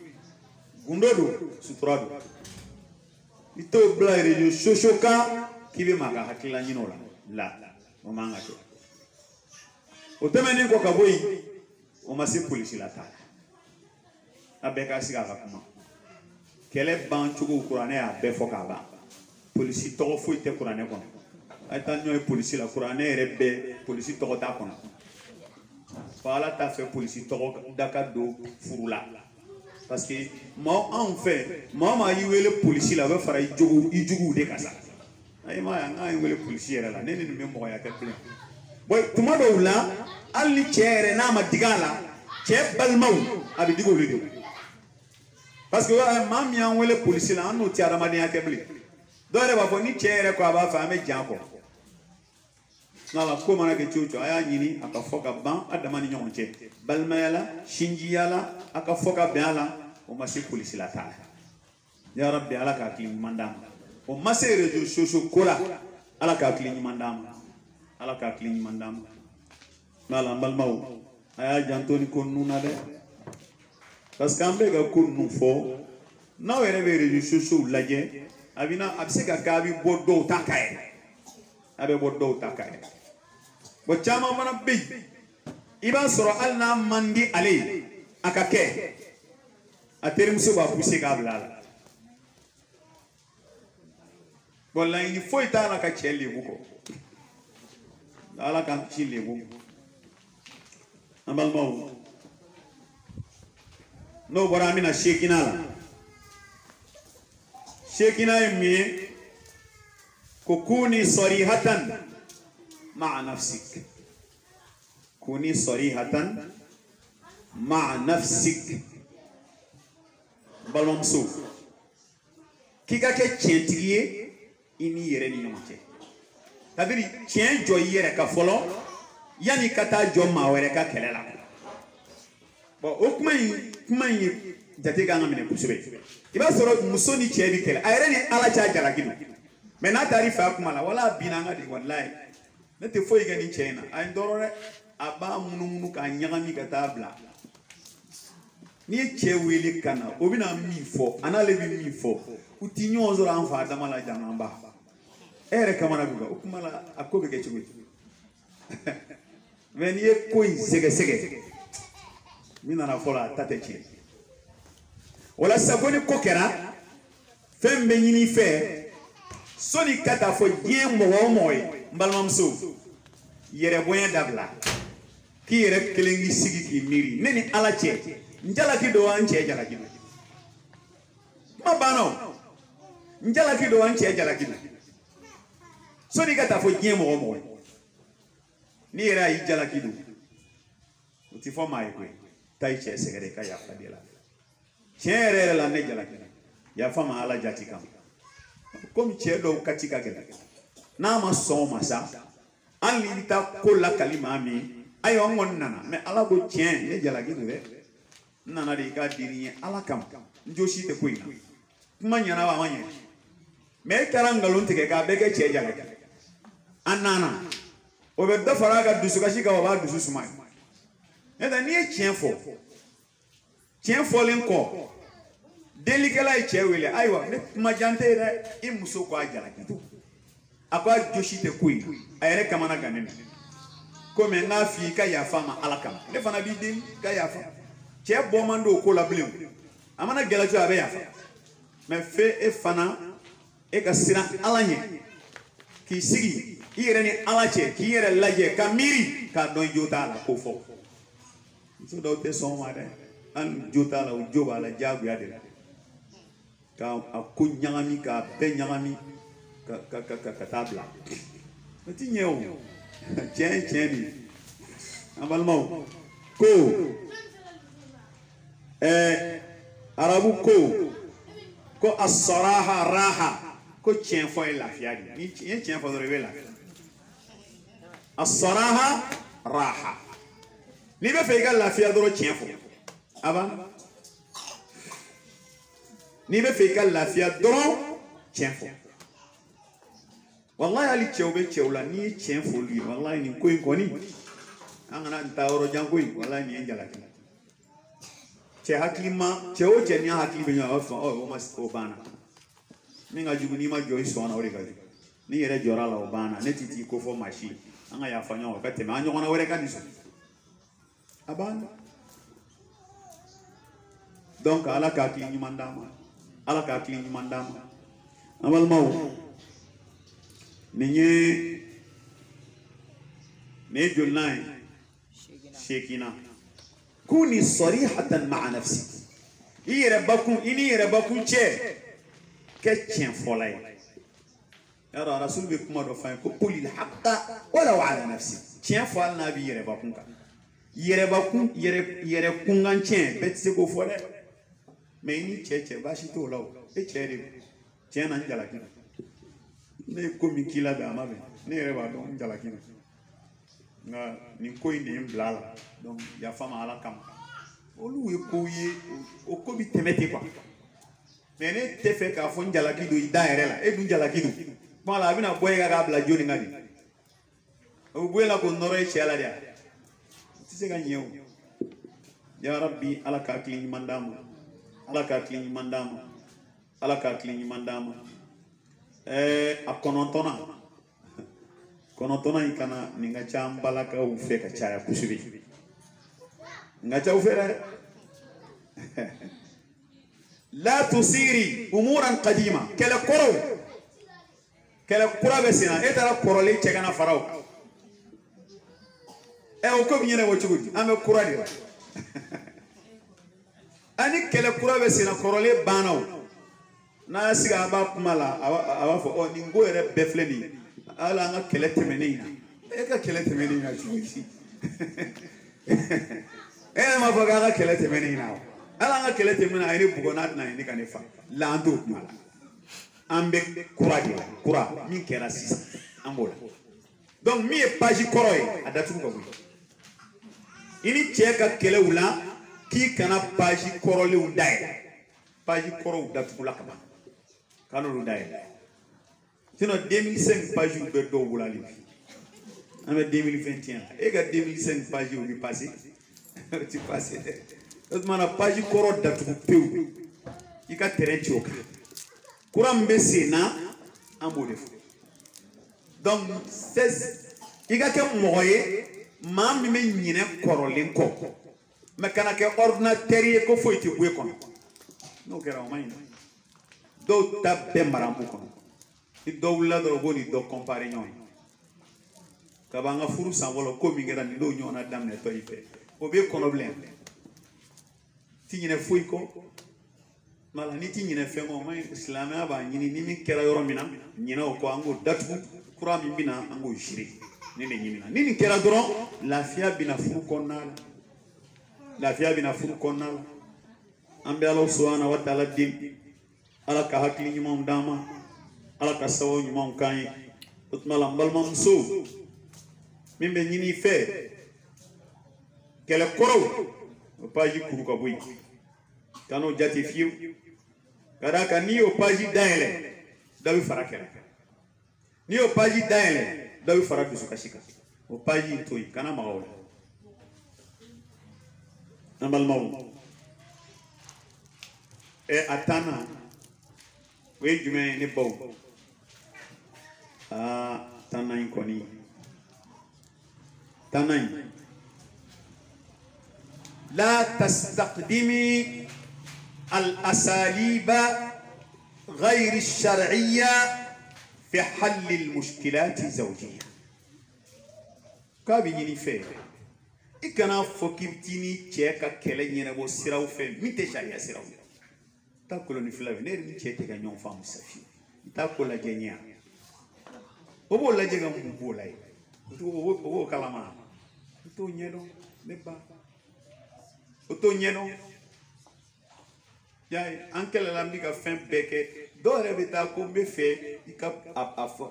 S1: gundo don sutura don i t'o bila réseaux sociaux kan k'i bɛ maa ka hakilila ɲini o la o man ka kɛ o tɛmɛnen kɔ ka bɔ yen o ma se polisi la ta a bɛɛ ka sigi a ka kuma kɛlɛ ban cogo kuranɛ y'a bɛɛ fɔ k'a ban polisi tɔgɔ foyi tɛ kuranɛ kɔnɔ a ye taa ɲɔ ye polisi la kuranɛ yɛrɛ bɛɛ polisi tɔgɔ t'a kɔnɔ fo ala t'a fɛ polisi tɔgɔ da ka don furu la parce que anw fɛ maa o maa y'i wele polisi la o bɛ fara i juguw de kan sa ayi maa ye an k'an wele polisi yɛrɛ la ne ni nin bɛ mɔgɔya kɛ bilen bon tuma dɔw la hali ni cɛ yɛrɛ n'a ma digi a la cɛ balimaw a bɛ digi olu de ma parce que maa min y'an wele polisi la an n'o tɛ adamadenya kɛ bilen dɔw yɛrɛ b'a fɔ ni cɛ yɛrɛ ko a b'a fɛ an bɛ jan kɔ n'ala ko mana kɛ cogo o cogo a y'a ɲini a ka fɔ ka ban a dama ni ɲɔgɔn cɛ balimaya la sinjiya la a ka fɔ ka bɛn a la o ma se polisi la ta ya rabbi ala ka hakili ɲuman d'an ma o ma se réseaux sociaux ko la ala ka hakili ɲuman d'an ma ala ka hakili ɲuman d'an ma n'ala an balimaw a y'a janto ni ko ninnu na dɛ parce que an bɛ ka ko ninnu fɔ n'aw yɛrɛ bɛ réseaux sociaux lajɛ a bɛ se ka kɛ a bɛ bɔ dɔw ta ka yɛrɛ bon caman fana bɛ yen iba soro alna mandi ale akake aterim suba poussé kabla bolla il faut ita la ka chelle buko ala kan chille buko amal maw no bora mina shekina la shekina mi كوني صريحة مع نفسك كوني صريحة مع نفسك بالمسو كيكا كينتيجي إني يرني نمشي تدري كين جو يركا فلو يعني كتا جو ما وركا كللا وكمان جاتي كانا مني كوسبي إبا سورة مسوني تشيبي كلا أيرني على تشاجر كده mais na tarifa kuma la wala binanga di wallahi nete foyi gani chena ay ndorore aba munu ka nyagami ka tabla ni chewili kana obina mi fo anale bi mi fo utinyo zora anfa damala janamba ere kamana buga kuma la akobe ke chugo veniye koi sege mina na fola tatechi wala saboni kokera fembe nyini fe soni kata fo dien mo moy mbalmam so yere boyen dabla ki yere kelengi sigi ki miri neni ala che njala ki do anche jala ki ma bano njala ki do anche jala ki soni kata fo dien mo moy ni yere ay jala ki do uti fo mai ko tay che segere ka ya fadila chere la ne jala ki ya fama ala jati kam comme tiedo katika gele na ma so masa an libita ko la kalima mi ayo ngon nana me ala go tien ne jala gi dure nana de ga diri ala kam njoshi te koina kuma nyana wa manye me karanga lonte ke ga bege che jala anana o be da faraga dusu kashi ka wa dusu sumai e da ni tien fo lenko delikela ichewele aiwa ne majante ira imuso kwa jala kitu akwa joshite kui ayere kamana ganene kome na fi ka ya fama alakam ne fana bi din ka ya fa che bomando ko la blem amana gela jo abe ya fa me fe e fana e ka sira alanye ki sigi ire ni alache ki ire laje kamiri ka don jota la ko fo so do te so ma de an jota la o joba la jagu ya de ka akunyangami ka benyangami ka tabla ti nyeo cheni abalmo ko arabu ko as-saraha raha ko chen fo la fiadi ni chen fo do revela as-saraha raha ni be fe ga la fiado chen fo aba ni be fe ka lafia dron tienfo wallahi ali chewbe chewla ni tienfo lui wallahi ni koy koni angana ntawro jangoy wallahi ni enjala ki che hakima chewo che ni hakimi be nyawa fa o mas obana mi nga jugu ni ma joy so na ore ga ni yere jora la obana ne titi ko fo machi anga ya fa nyawa ka te ma nyona wore ka ni so abana donc ala ka ki ni mandama ala ka kili mandama amal maw ninye ne julnay shekina kuni sarihatan ma'a nafsi ini rabbakum che ke chen folay yara rasul bi kuma do fay ko qulil haqqa wala ala nafsi chen fol nabi rabbakum ka yere kungan chen betse go folay mais ni cheche bashi to law e chere tiena njala kina ne komi kila da mabe ne reba don njala kina nga ni ko indi mblala donc ya fama ala kam olu e ko ye o ko bi temete quoi mais ne te fe ka fo njala kido ida erela e du njala kido mala bina boy ga bla joni ngadi o buela ko noro e chala dia tise ga nyew ya rabbi ala ka klin mandam ala ka klin mandam ala ka klin mandam a konontona ikana ninga chambala ka ufe ka chaya kusubi ngacha ufera la tusiri umuran qadima kala koro besina etara korole chegana farao o ko binyene wo chugudi ame kura dira ani kala kura besina korole banaw na siga ba kumala aba fo o ni ngo ere befleni ala nga kala temenina e ka kala temenina chugudi ma fo ga kala temenina ala nga kala temenina ay bugonat na ni kanefa la ando kumala ambe kura min kera sisa ambola donc mi e page koroy adatu ko bu ini cheka kele wula ki kana page korole undai page koro datu la kaba kanu undai sino 2005 page be do wula li ame 2021 e ga 2005 page o bi passé tu passé mana page koro datu peu ika terrain choka Kuram besina ambolef. Donc c'est igake moye mam mi nyine korolen ko. Makana ke ordinateur ko foyti bué kono. No kera o mayna. Do tabbe marambu kono. I do la do boni do comparer nyoy. Kabanga furu sanvolo ko mi ngera ndo nyona damne to ife. O be kono blem. Ti nyine foy ko mala niti nyine fengo may islamia ba nyini nimi kera yoro mina nyina ko ango datu kura mi bina ango jiri nini nyina nini kera doron lafia bina furu konnala ambe Allah subhanahu wa ta'ala din ala ka hakli nyuma dama ala ka sawo nyuma kan utmala mbalma mso mimbe nyini fe kele koro paji kuru ka boy kano jati fiu kadaka ni o paji daile dawi farakere ni o paji daile dawi faradu sukashika o paji toy kana maola namal mawu e atana we jume ni baw tanay koni tanay la tastaqdimi الأساليب غير الشرعية في حل المشكلات الزوجية كابيني في إكنا فكيبتيني تشيكا كلي نبو سيراو في ميت شاريا سيراو تاكلوني في لافنير ني تشيكا نيون فام سافي تاكولا جينيا وبو لا جيغا مبو لاي وبو كلاما تو نيدو نبا تو نيدو yaay ankele lam diga fin beke do revita ko be fe ika afo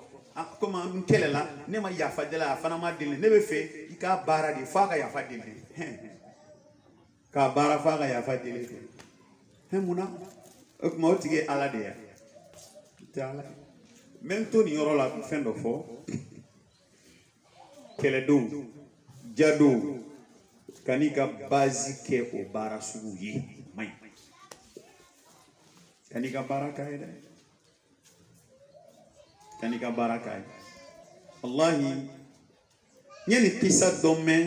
S1: comme ankele la ne ma yafa de la fana ma dile ne be fe ika bara di fa ka yafa dile ka bara fa ka yafa dile he muna ok mo tige ala de ya tala même to ni yoro la fin do fo kele do jado kanika basique o bara sugu yi mai kanika baraka ida wallahi nyeni kisa domme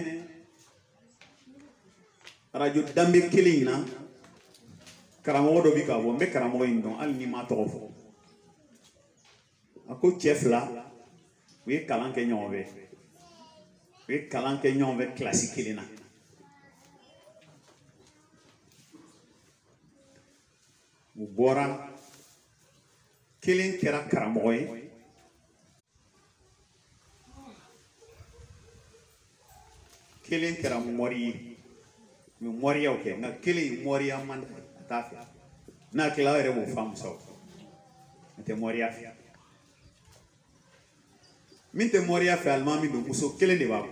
S1: radio dambe kelina karamo do bi ka bo mbe karamo indon al ni ma to fo ako chefla we kalanke nyonve classique kelina Bora kelen kera karamoy kelen kera mori oke na kelen mori amanda tafi na kila ere mo fam so te mori afi minte mori afi almami do muso kelen de ba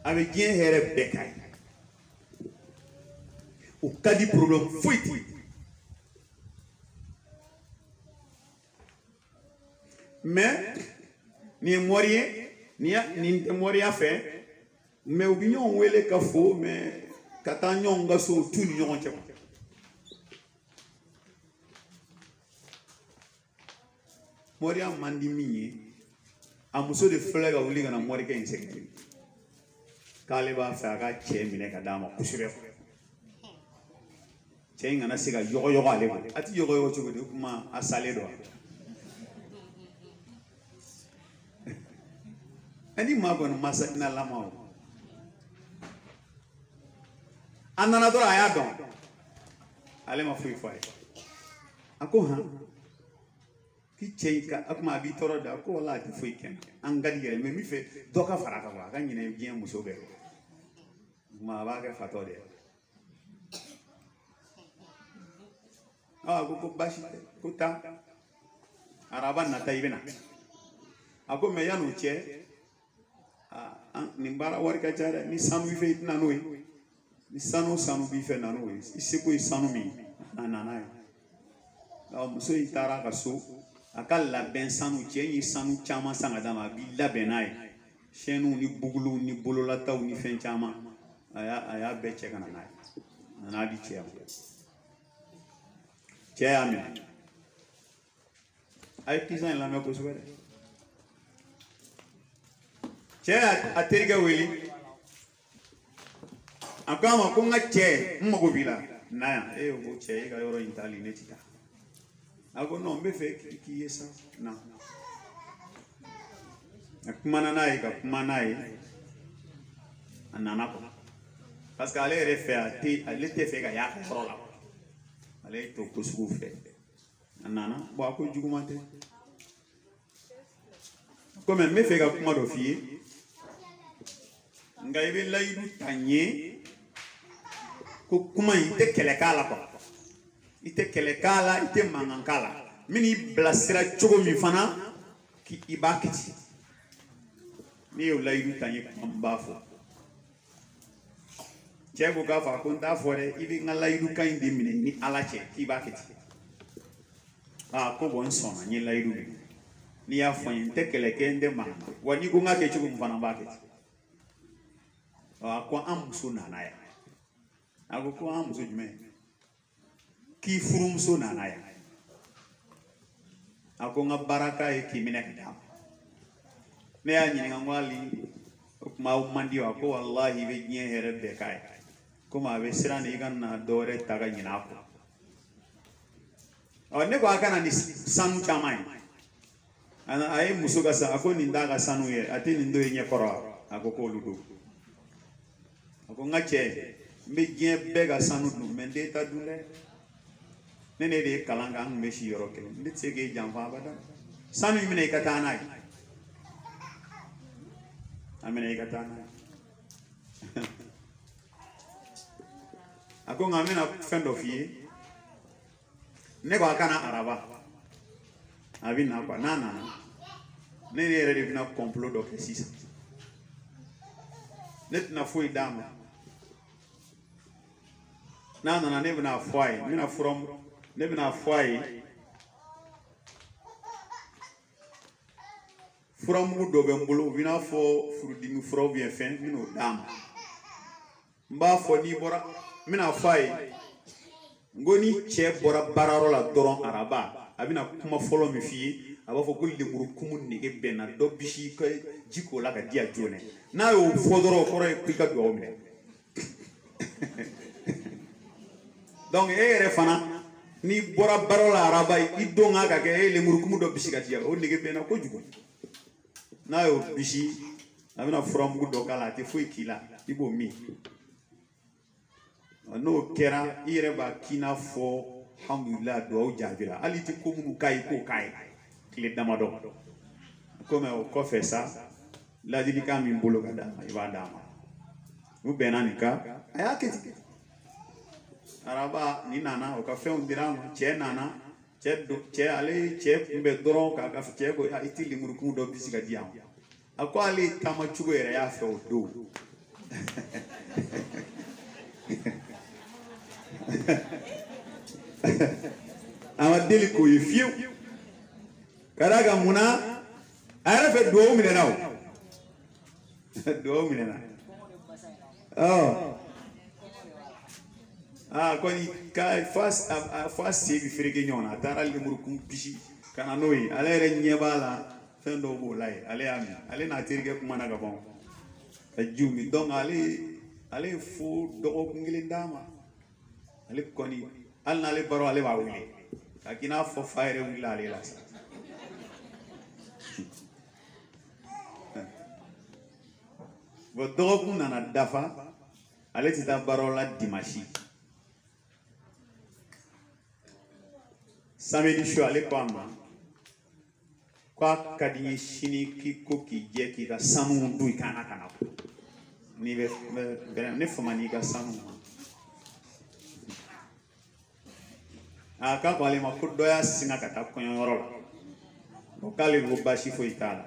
S1: ave bien here bekay o kadi problème foiti mais ni morie ni moria fait mais opinion wele ka fo mais kata nyonga so tout nyon che moria mandi minye amuso de flega ulinga na moria ka insekti k'ale b'a fɛ a ka cɛ minɛ ka d'a ma kosɛbɛ cɛ in kana se ka yɔgɔyɔgɔ ale ma a ti yɔgɔyɔgɔ cogo di kuma a salen don ani maa kɔni masa hinɛ lama o a nana dɔrɔn a y'a dɔn ale ma foyi fɔ a ye a ko han k'i cɛ in ka a kuma a b'i tɔɔrɔ da a ko wala a tɛ foyi kɛ an ka di yɛrɛ mɛ min fɛ dɔ ka fara kan a ka ɲinɛ diɲɛ muso bɛɛ kuma a b'a kɛ fatɔ de ye a ko basi tɛ ko taa araba nata i bɛ na a ko mɛ yan'o cɛ nin baara wari ka ca dɛ ni sanu b'i fɛ i tɛna n'o ye ni sanu b'i fɛ na n'o ye i seko ye sanu min a nana ye muso in taara ka so a ka labɛn sanu cɛ in ye sanu caman san ka d'a ma a b'i labɛn n'a ye sɛniw ni buguluw ni bololataw ni fɛn caman a y'a bɛɛ cɛ ka na n'a ye a nana di cɛ ma cɛ y'a minɛ a ye kisan in lamɛn kosɛbɛ dɛ cɛ a terikɛ wele a ko a ma ko n ka cɛ n mago b'i la na yan ko cɛ e ka yɔrɔ in taali ne ti taa a ko non n bɛ fɛ k'i ye sa na a kumana n'a ye ka kuma n'a ye a nana kɔ parce que ale yɛrɛ fɛ ale tɛ fɛ ka y'a ka yɔrɔ la ale ye to ko sugu fɛ a nana bon a ko juguman tɛ komi n bɛ fɛ ka kuma dɔ f'i ye nka i bɛ layidu ta n ye ko kuma in i tɛ kɛlɛ k'a la quoi i tɛ kɛlɛ k'a la i tɛ mankan k'a la n bɛ n'i bilasira cogo min fana i b'a kɛ ten n'i y'o layidu ta n ye kuma n b'a fɔ cɛ ko k'a fɔ a ko n t'a fɔ dɛ i bɛ n ka layidu kan in de minɛ ni ala cɛ k'i b'a kɛ ten ko bon n sɔnna n ye layidu minɛ n'i y'a fɔ n ye n tɛ kɛlɛ kɛ n tɛ mankan wa n'i ko n k'a kɛ cogo min fana n b'a kɛ ten a ko an muso nana yan a ko an muso jumɛn k'i furumuso nana yan a ko n ka baara k'a ye k'i minɛ ka d'a ma ne y'a ɲininka n ko hali o kuma man di wa ko walahi i bɛ diɲɛ hɛrɛ bɛɛ k'a ye komi a bɛ siran de i ka na dɔ wɛrɛ ta ka ɲinɛ a kɔ ne ko a kana ni sanu caman ye a ye muso ka sanu a ko nin t'a ka sanu ye a tɛ nin dɔ ye ɲɛkɔrɔ wa a ko k'olu don a ko n ka cɛ n bɛ diɲɛ bɛɛ ka sanu dun mɛ n tɛ ta dun dɛ ne de ye kalan kɛ an tun bɛ si yɔrɔ kelen ne tɛ se k'e janfa abada sanu in minɛ i ka taa n'a ye a minɛ i ka taa n'a ye a ko nka n bɛna fɛn dɔ f'i ye ne ko a kana araba a bɛ na quoi n'a nana ne yɛrɛ de bɛna complot dɔ kɛ sisan ne tɛna foyi d'a ma n'a nana ne bɛna fɔ a ye ne bɛna fɔ a ye furamugu dɔ bɛ n bolo u bɛna fɔ furudimi fura ou bien fɛn n bɛn'o d'a ma n b'a fɔ n'i bɔra n bɛna fɔ a ye n ko ni cɛ bɔra baarayɔrɔ la dɔrɔn araba a bɛna kuma fɔlɔ min f'i ye a b'a fɔ ko lemurukumu nege bɛnna dɔ bisi ka ji k'o la ka di a joona n'a y'o fɔ dɔrɔn o kɔrɔ ye ko i ka dugawu minɛ donc e yɛrɛ fana n'i bɔra baara la araba i don ka kɛ e lemurukumu dɔ bisi ka di o nege bɛnna kojugu n'a y'o bisi a bɛna furamugu dɔ k'a la a tɛ foyi k'i la i b'o min n'o kɛra i yɛrɛ b'a k'i n'a fɔ alhamdulilayi dugawu jaabira hali i tɛ ko minnu k'a ye k'o k'a ye tile damadɔ komi o kɔfɛ sa ladilikan min bolo ka d'a ma i b'a d'a ma u bɛnna nin kan a y'a kɛ ten araba ni nana o ka fɛnw dira ma cɛ nana cɛ ale ye cɛ kunbɛn dɔrɔn k'a ka cɛ ko i tɛ lemurukumu dɔ bisi ka di yan a ko ale taama cogo yɛrɛ y'a fɛ o don a ma deli k'o ye fiyewu ka d'a kan mun na a yɛrɛ fɛ dugawu minɛna o dugawu minɛna kɔni fo a sen bɛ fereke ɲɔgɔn na a taara lemurukumu bisi ka na n'o ye ale yɛrɛ ɲɛ b'a la fɛn dɔw b'o la ye ale y'a minɛ ale n'a terikɛ kumana ka ban jumi donc ale fo dogo ngile ndama ale koni al na le baro ale ba wuli akina fo fayre wuli ale la bo dogo kun nana dafa ale ti ta baro la dimanche samedi show ale ko amma kwa kadinye shini ki ko ki je ki ka sanu du kana kana ni be ne fama ni ka sanu aka ko ale ma ko doya singa kata ko yoro la o kale go bashi fo itala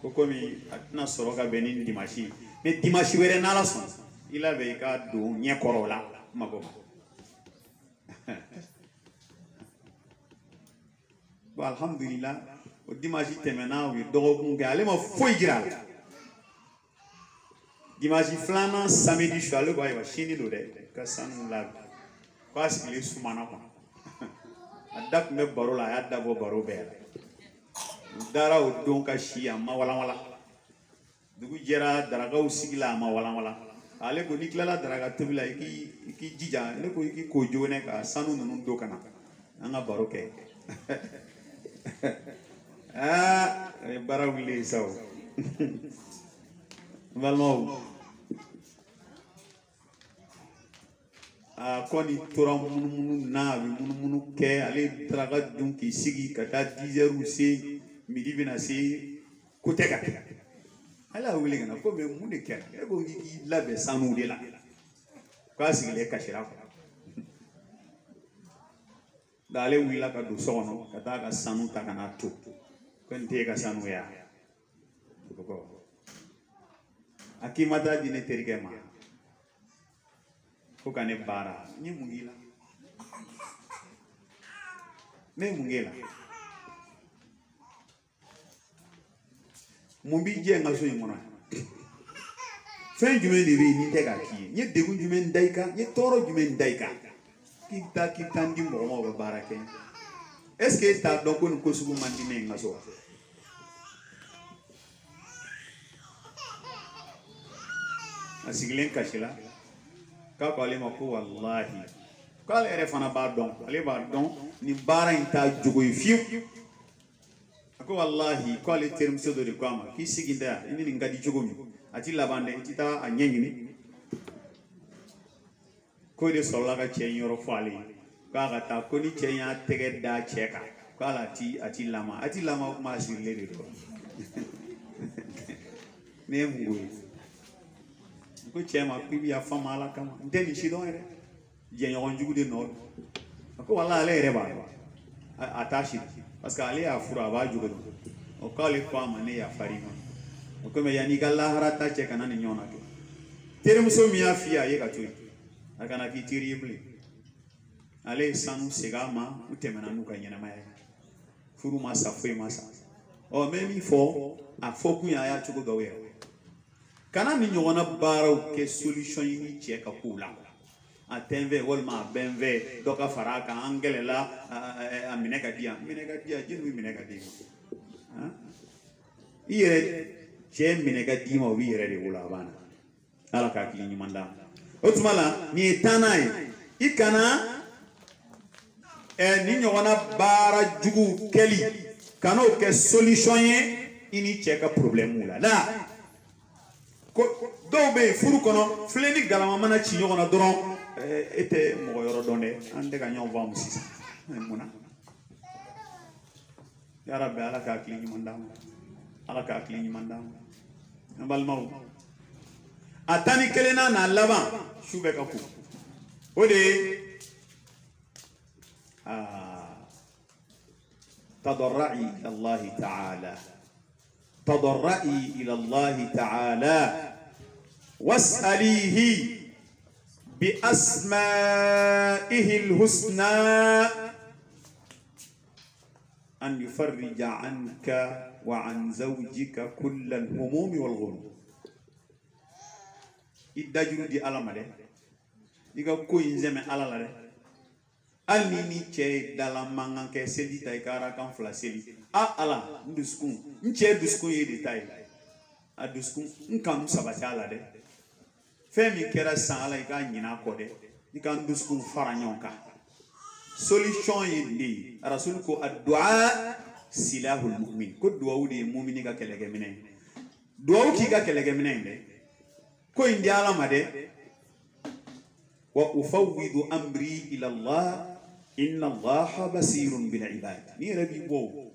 S1: ko komi atna soro ka benin dimanche mais dimanche were na la son il avait ka do nye korola mago alhamdulillah o dimanche temena wi dogo kunge ale ma foy gira dimanche flana samedi show ale boy wa shini do de ka sanu la ko asile sumana ko adak me baro la ya dabo baro be dara o don ka shi amma wala dugu jera daraga usigila amma wala ale ko niklala daraga tebila iki jija ne ko iki ko jone ka sanu nunu do kana anga baro ke bara wuli saw valmo koni tora munu na munu ke ale traga dun ki sigi kata 10h se midi bina se kuteka ala wuli ngana ko me mun de ke e go ngi labe sanu de la ko sigi le kashira ko dale wila ka do sono kata ka sanu ta kana to kwente ka sanu ya ko akimata dine terike ma ko kane bara ni mungila me mungila mumbi je ngaso yimona fen jume de bi ni te ka ki ni de gun jume ndaika ni toro jume ndaika kita ndi mo ba barake est-ce que ta donc ko sugu mandine ngaso asigilen kashila ka ko ale ma ko wallahi ko ale re fana ba don ale ba don ni bara inta jugo fiu ko wallahi ko ale term so do de kwama ki siginda ni ngadi jugo mi ati labande itita anyengini ko de sola ka che yoro fali ka ga ta ko ni che ya tege da cheka ko ala ati lama ma sirle de do ne ngui ko che ma pibi ya fama la kama ndeni shi don ere je yon jugu de no ko wala ale ere ba atashi parce que ale afura ba jugu o ka le kwa mane ya farima ko me yani galla harata che kana ni nyona to tere muso mi afia ye ka to akana ki terrible ale sanu segama utemena nuka nyana maya furu masa foi masa o memi fo a foku ya chugo gawe kana ni nyona baro ke solution ni che ka kula atenve wolma benve doka faraka angelela amineka dia jinu mineka dia ire che mineka dia mo wi re de wula bana ala ka kili nyimanda otumala ni tanai ikana ni nyona bara jugu keli kano ke solution ye ini cheka problème la la ko do be furu kono fleni galama mana chi nyona doron ete mo yoro donde ande ga nyon vam sisa muna ya rabbi ala ka kili nyimanda ala ka kili nyimanda nambal maw atani kelena na laban shube ka ku ode تضرعي إلى الله تعالى تضرعي إلى الله تعالى واسأليه بأسمائه الحسنى أن يفرج عنك وعن زوجك كل الهموم والغموم إذا جرودي على ماله إذا كوين زمن على له alni ni che dala mangan ke sedi tay kara kan fla sedi ala nduskun nche duskun yi detay adusku nkam sabatala de femi kera sala ika nyina ko de ika dusku faranyonka solution yindi rasul ko addu'a silahul mu'min ko du'a wudi mu'mini ka kelege minen du'a ki ka kelege minen de ko indi ala made wa ufawwidu amri ila Allah inna Allah basirun bil ibad ni rabi bo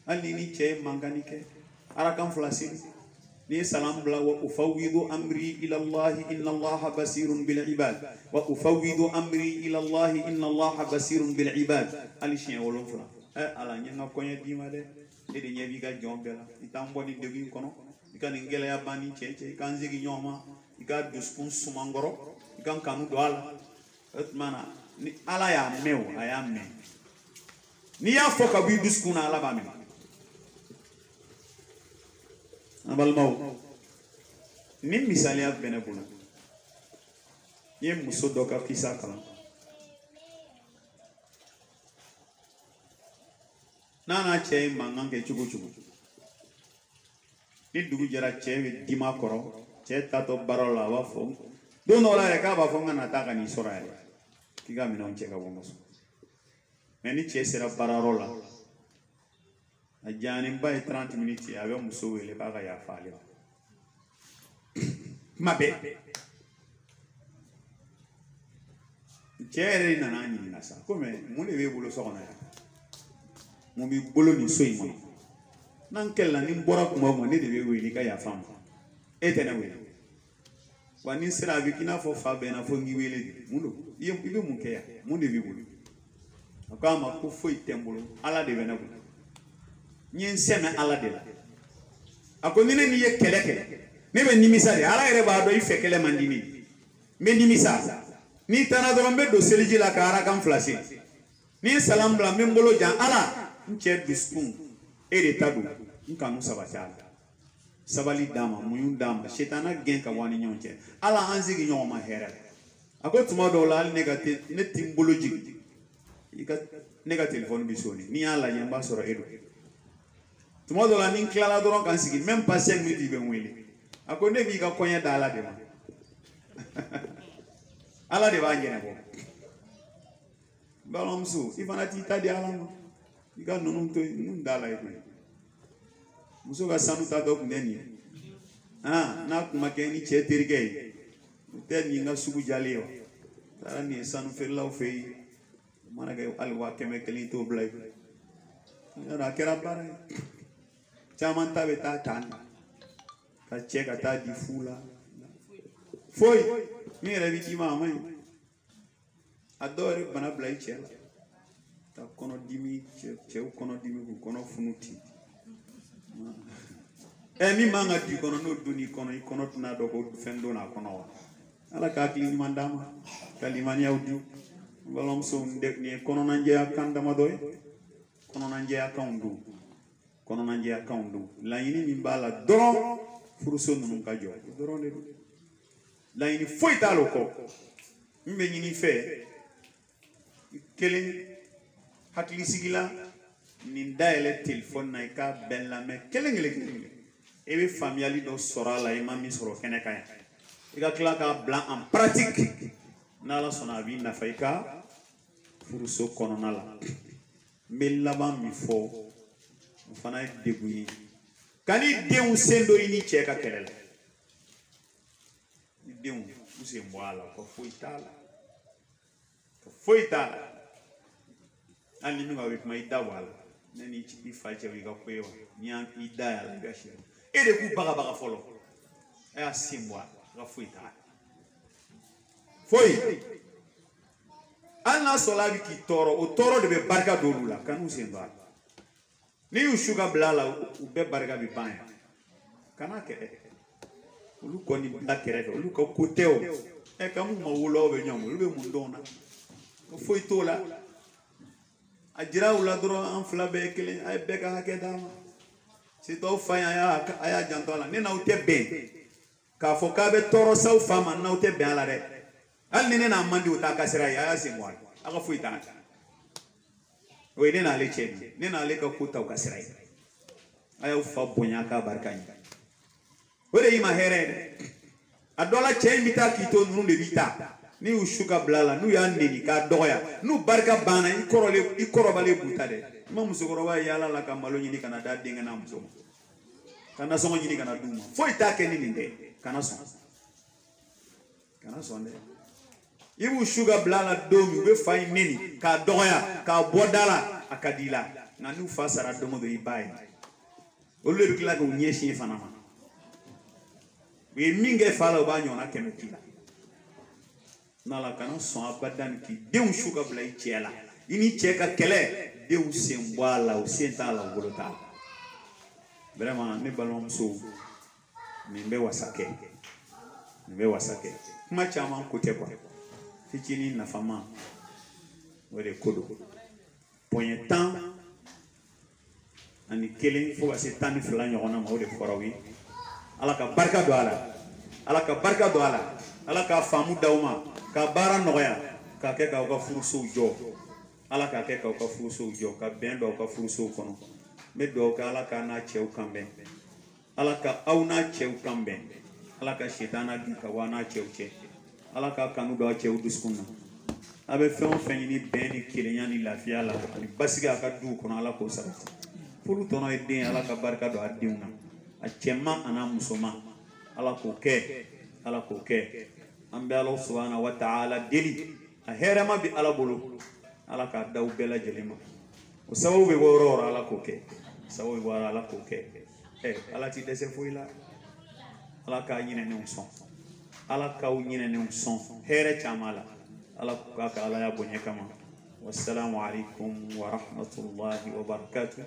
S1: ali ni che mangani ke arakan flasini ni salam bla wa ufawwidu amri ila Allah inna Allah basirun bil ibad wa ufawwidu amri ila Allah inna Allah basirun bil ibad ali chen wolon fla ala nyanga konya dima de nyebi ga jombela itambo ni degi kono ikani ngela ya bani cheche kanzigi nyoma ika duskun sumangoro ikan kanu doala etmana ni ala ya meu aya me ni ya foka bi duskun ala ba me abal mau ni misali ya benebuna ye muso doka kisa kala nana che mangange chugu ni dugu jara che dima koro che tato barola wa fo dono la ka ba fo ngana ta ka ni sora ya kiga mi non che ka bongo meni che sera bararola ajani mbai 30 minutes ave muso wele ba ga ya fale mabe che nana ni nasa come mo le ve bolo so na ya mo bi bolo ni so imo nan kella ni bora kuma mo ne de be wele ka ya fam etene wele wani sira bikina fo fa be na fo ngi wele mundo ibe mun ke ya mun de bi bolo akama ko fo itembolo ala de be na bolo nyen seme ala de la akoni ne ni ye kele ne be nimisa de ala ere ba do ife kele mandini me nimisa ni tana do mbe do seliji la kara kan flasi ni salam bla me mbolo jan ala nche duskun ere tadu nkanu sabata sabali dama muyun dama shetana gen ka wani nyonche ala hanzigi nyoma hera ako tuma do la negative ne timbology ika negative telephone bisoni ni ala nyamba soro edo tuma do la nin klala doron kan sigi même pas 5 minutes be wele ako ne bi ka konya dala de ma ala de ba ngene bo balomsu ifana ti tadi ala mo ika nonum to nun dala edo muso ka sanu ta do kuneni na kuma ke ni che terige te ni nga sugu jalewa tara ni sanu ferlaw fe mana ga alwa keme kali to blay ra kera bara chaman ta beta tan ka che ka ta di fula foi mi re viti mama adore bana blay che ta kono dimi che kono dimi ku kono funuti mi manga di kono no duni kono tuna do ko fendo na kono ala ka kli mandama kalimani awdi balom so ndek ni kono nanje akanda madoy kono nanje akandu la yini mi bala doron furuso nunu ka jo doron le la yini foi talo ko mbe nyini fe kelen hakli sigila ni daele telephone na ka bella me kelen ebe familiali do sora la imami soro kene kaya ika kla ka blanc en pratique na la sona bi na faika furuso kono na la melaba mi fo fana deguyi kani deun sendo ini cheka kelela deun use mwala ko foitala ani mi ngawe kuma idawala nani chi ifache wiga kwewa nya idaya gashi ede ku baga folo aya simbwa ga foitala foi Allah solabi ki toro o toro de be barka dolula kanu semba ni ushuga blala ube barka bi banya kana ke ulu koni bla kere ulu ko koteo e kamu mawulo be nyamu ulu be mundona ko foitola ajira ula dro an fla be kele ay be ka hakeda si to fanya aya jantola ni na ute be ka foka be toro sa fama na ute be ala re al ni na mandi uta kasira ya simwa aka fuita we ni na le chedi ni na le ka kuta kasira aya ufa bonya ka barkanya ore ima here adola cey mita kito nunu de bita ni ushuka blala nu ya neni ka doya nu barka bana i korobale buta de ma musokoroba yala la ka malo nyini kana da dinga na muso kana songo nyini kana duma fo ita ke ni nde kana son de ibu shuga blala domi be fay neni ka doya ka bodala akadila na nu fa sara domo do ibai olu be kila ko nyeshi fana ma we minge fala ba nyona kemekila nala kana son abadan ki deun shuga blai chela ini cheka kele deun sembala o sentala golota vraiment ne balon so nimbe wasake kuma chama kote kwa fitini na fama wele kodo ponye temps ani kelen fo wase tani fla nyona ma wole forowi ala ka barka do ala ala ka famu dawma ka bara noya ka ke ka furuso jo ala ka ke ka furuso jo ka ben do ka furuso kono me do ka ala ka na chew kambe ala ka au na chew kambe ala ka shetana di ka wana chew ala ka kanu do chew duskuna abe fen ni ben ni kelenya ni lafia la ni basiga ka du kono ala ko sabati furu tono e den ala ka barka do adiuna a chema ana musoma ala ko ke ambe Allah subhanahu wa ta'ala deli a herema bi ala bulu ala ka daw bela jelima o sawu be woro ala ko ke sawu be woro ala ko ke ala ti dese fuila ala ka nyine ne son ala ka nyine ne son here chamala ala ka ala ya bonye kama wassalamu alaikum wa rahmatullahi wa barakatuh